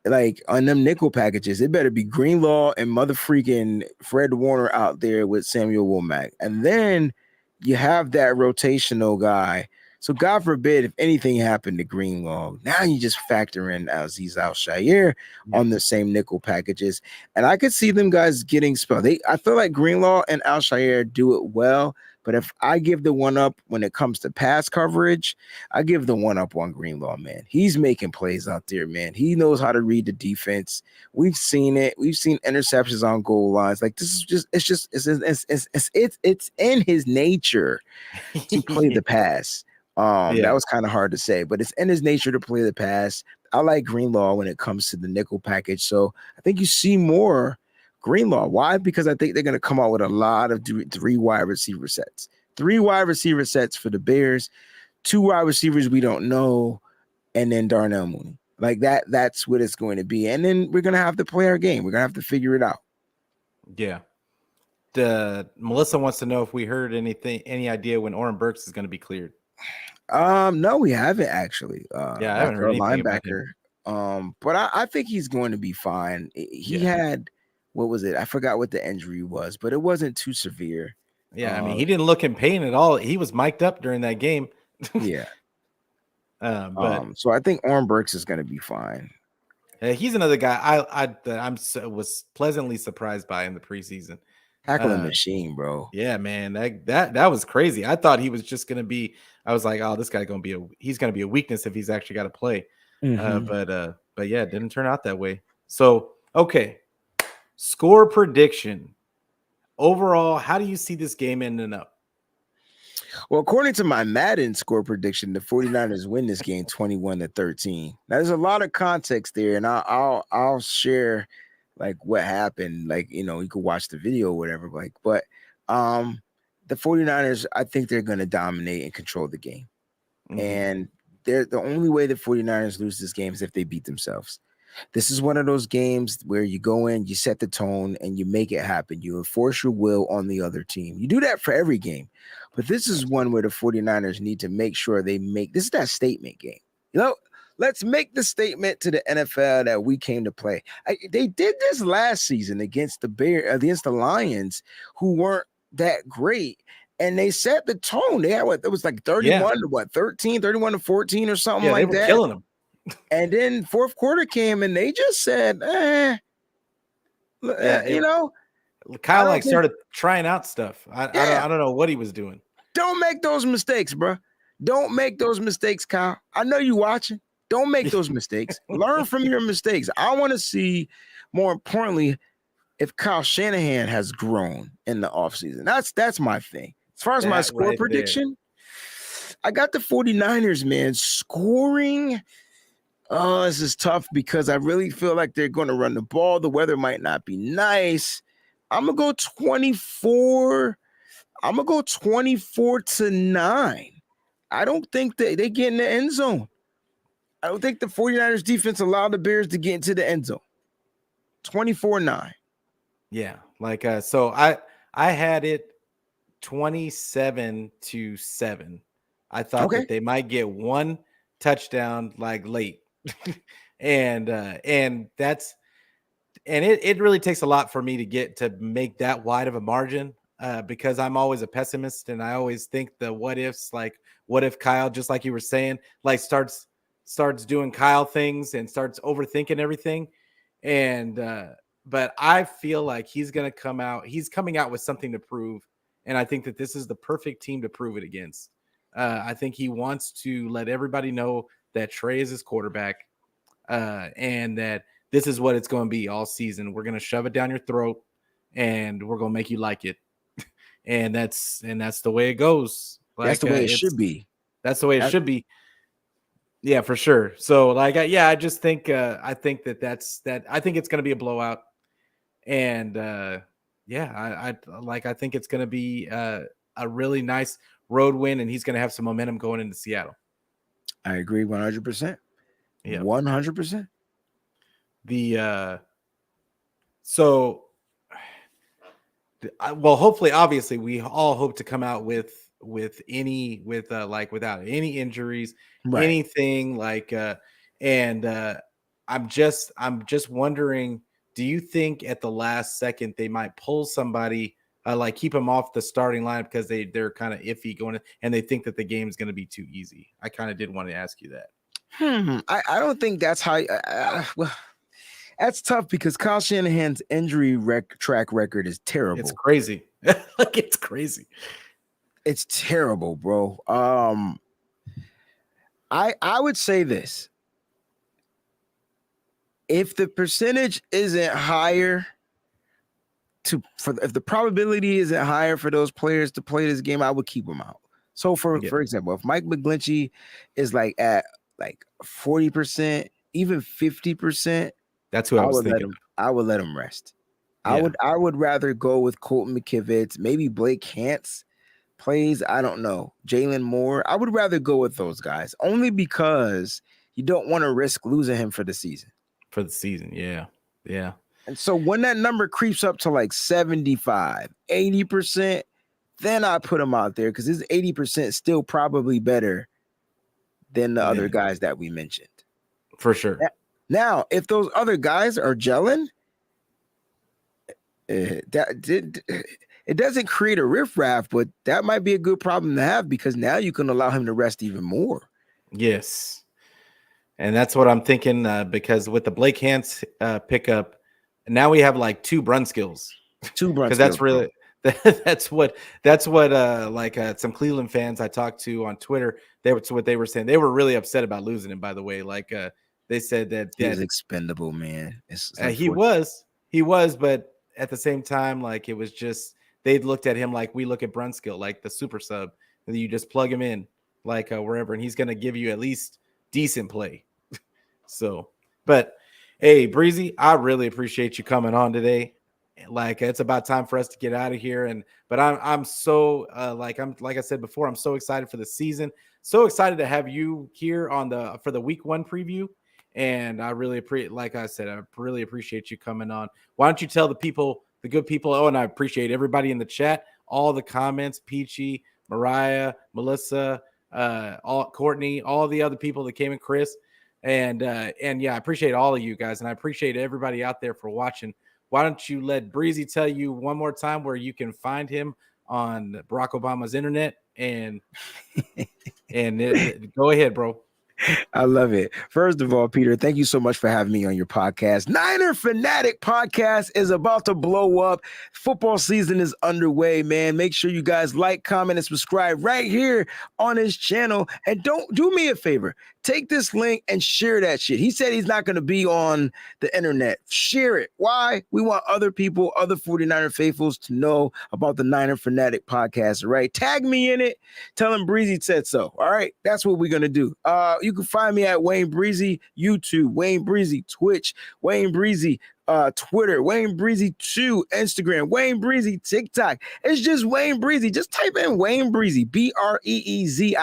like, on them nickel packages, it better be Greenlaw and mother freaking Fred Warner out there with Samuel Womack. And then you have that rotational guy. So God forbid if anything happened to Greenlaw, now you just factor in Azeez Al-Shaair on the same nickel packages. And I could see them guys getting spelled. I feel like Greenlaw and Al-Shaair do it well. But if I give the one up when it comes to pass coverage, I give the one up on Greenlaw, man. He's making plays out there, man. He knows how to read the defense. We've seen it. We've seen interceptions on goal lines. Like, this is it's in his nature to play the pass. That was kind of hard to say, but it's in his nature to play the pass. I like Greenlaw when it comes to the nickel package. So I think you see more Greenlaw. Why? Because I think they're going to come out with a lot of three wide receiver sets. 3 wide receiver sets for the Bears, 2 wide receivers we don't know, and then Darnell Mooney. Like that's what it's going to be. And then we're going to have to play our game. We're going to have to figure it out. Yeah. Melissa wants to know if we heard any idea when Oren Burks is going to be cleared. No, we haven't actually. Yeah, I haven't heard anything about him. But I think he's going to be fine. He had, what was it? I forgot what the injury was, but it wasn't too severe. Yeah, I mean, he didn't look in pain at all. He was mic'd up during that game. Yeah. But so I think Oren Burks is going to be fine. He's another guy was pleasantly surprised by in the preseason. Tackling machine, bro. Yeah, man, that was crazy. I thought he was just gonna be. I was like, oh, this guy he's gonna be a weakness if he's actually got to play. But yeah, it didn't turn out that way. So okay, score prediction. Overall, how do you see this game ending up? Well, according to my Madden score prediction, the 49ers win this game 21-13. Now, there's a lot of context there, and I'll share like what happened. Like, you could watch the video or whatever. But the 49ers, I think they're going to dominate and control the game. Mm-hmm. And the only way the 49ers lose this game is if they beat themselves. This is one of those games where you go in, you set the tone, and you make it happen. You enforce your will on the other team. You do that for every game. But this is one where the 49ers need to make sure this is that statement game. Let's make the statement to the NFL that we came to play. They did this last season against the Lions, who weren't that great. And they set the tone. They had it was like 31 to 13, 31 to 14 or something like that. They were killing them. And then fourth quarter came and they just said, Kyle started trying out stuff. I don't know what he was doing. Don't make those mistakes, bro. Don't make those mistakes, Kyle. I know you watching. Don't make those mistakes. Learn from your mistakes. I want to see, more importantly, if Kyle Shanahan has grown in the offseason. That's my thing. As far as my score prediction, I got the 49ers, man, scoring. Oh, this is tough because I really feel like they're going to run the ball. The weather might not be nice. I'm going to go 24. I'm going to go 24-9. I don't think they get in the end zone. I don't think the 49ers defense allowed the Bears to get into the end zone. 24-9. Yeah. So I had it 27-7. I thought that they might get one touchdown late. and it really takes a lot for me to make that wide of a margin because I'm always a pessimist and I always think the what ifs, like what if Kyle, just like you were saying, like starts doing Kyle things and starts overthinking everything. And but I feel like he's coming out with something to prove, and I think that this is the perfect team to prove it against. I think he wants to let everybody know that Trey is his quarterback, and that this is what it's going to be all season. We're going to shove it down your throat, and we're going to make you like it. and that's the way it goes. That's the way it should be. That's the way it should be. Yeah, for sure. So, I just think I think that's I think it's going to be a blowout, and I think it's going to be a really nice road win, and he's going to have some momentum going into Seattle. I agree 100%. Yeah, 100%. Hopefully, obviously, we all hope to come out without any injuries, right. Anything I'm just wondering, do you think at the last second they might pull somebody, keep them off the starting line because they're kind of iffy going, and they think that the game is going to be too easy? I kind of did want to ask you that. I don't think that's how. Well, that's tough because Kyle Shanahan's injury track record is terrible. It's crazy. It's crazy. It's terrible, bro. I would say this. If the percentage isn't higher if the probability isn't higher for those players to play this game, I would keep them out. So for example, if Mike McGlinchey is at 40%, even 50%, That's who I was thinking. I would let him rest. Yeah. I would rather go with Colton McKivitz, maybe Blake Hance plays. I don't know. Jalen Moore. I would rather go with those guys only because you don't want to risk losing him for the season. For the season. Yeah. Yeah. And so when that number creeps up to like 75, 80%, then I put him out there because his 80% is still probably better than the other guys that we mentioned. For sure. Now, if those other guys are gelling, it doesn't create a riffraff, but that might be a good problem to have because now you can allow him to rest even more. Yes. And that's what I'm thinking because with the Blake Hance pickup, now we have like 2 Brunskills. Because that's really that's what some Cleveland fans I talked to on Twitter, that's what they were saying. They were really upset about losing him, by the way. Like they said that he's expendable, man. He was, but at the same time, like it was just they looked at him like we look at Brunskill, like the super sub, and you just plug him in like wherever, and he's going to give you at least decent play. So, but hey, Breezy, I really appreciate you coming on today. Like it's about time for us to get out of here, but I'm so like I said before, I'm so excited for the season. So excited to have you here for the week 1 preview. And I really appreciate, like I said, I really appreciate you coming on. Why don't you tell the good people? Oh, and I appreciate everybody in the chat, all the comments, Peachy, Mariah, Melissa, Courtney, all the other people that came in, Chris, and yeah, I appreciate all of you guys, and I appreciate everybody out there for watching. Why don't you let Breezy tell you one more time where you can find him on Barack Obama's internet and go ahead, bro. I love it. First of all, Peter, thank you so much for having me on your podcast. Niner Fanatic Podcast is about to blow up. Football season is underway, man. Make sure you guys like, comment, and subscribe right here on his channel. And don't do me a favor. Take this link and share that shit. He said he's not going to be on the internet. Share it. Why? We want other people, other 49er faithfuls to know about the Niner Fanatic Podcast, right? Tag me in it. Tell him Breezy said so. All right? That's what we're going to do. You can find me at Wayne Breezy, YouTube, Wayne Breezy, Twitch, Wayne Breezy, Twitter, Wayne Breezy 2, Instagram, Wayne Breezy, TikTok. It's just Wayne Breezy. Just type in Wayne Breezy, BREEZIE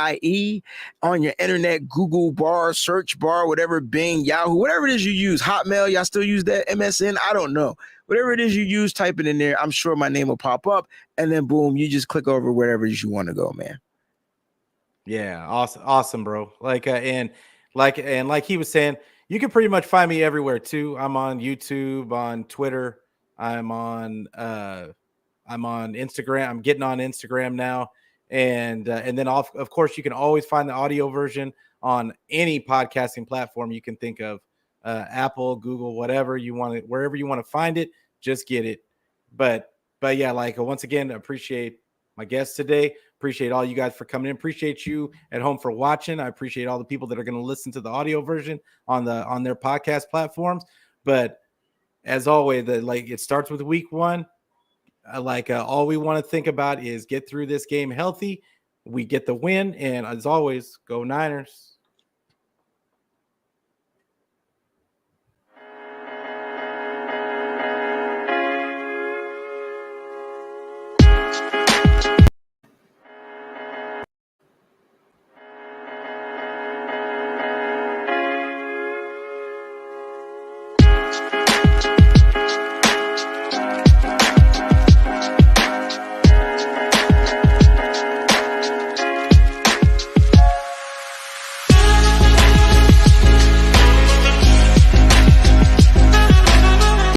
on your internet, Google bar, search bar, whatever, Bing, Yahoo, whatever it is you use. Hotmail, y'all still use that? MSN? I don't know. Whatever it is you use, type it in there. I'm sure my name will pop up. And then boom, you just click over wherever you want to go, man. Yeah, awesome, bro. Like like he was saying, you can pretty much find me everywhere too. I'm on YouTube, on Twitter, I'm on Instagram. I'm getting on Instagram now, and then of course you can always find the audio version on any podcasting platform you can think of, Apple, Google, whatever you want it, wherever you want to find it, just get it. But yeah, like once again, appreciate my guests today. Appreciate all you guys for coming in. Appreciate you at home for watching. I appreciate all the people that are going to listen to the audio version on their podcast platforms. But as always, it starts with week 1. All we want to think about is get through this game healthy. We get the win, and as always, go Niners.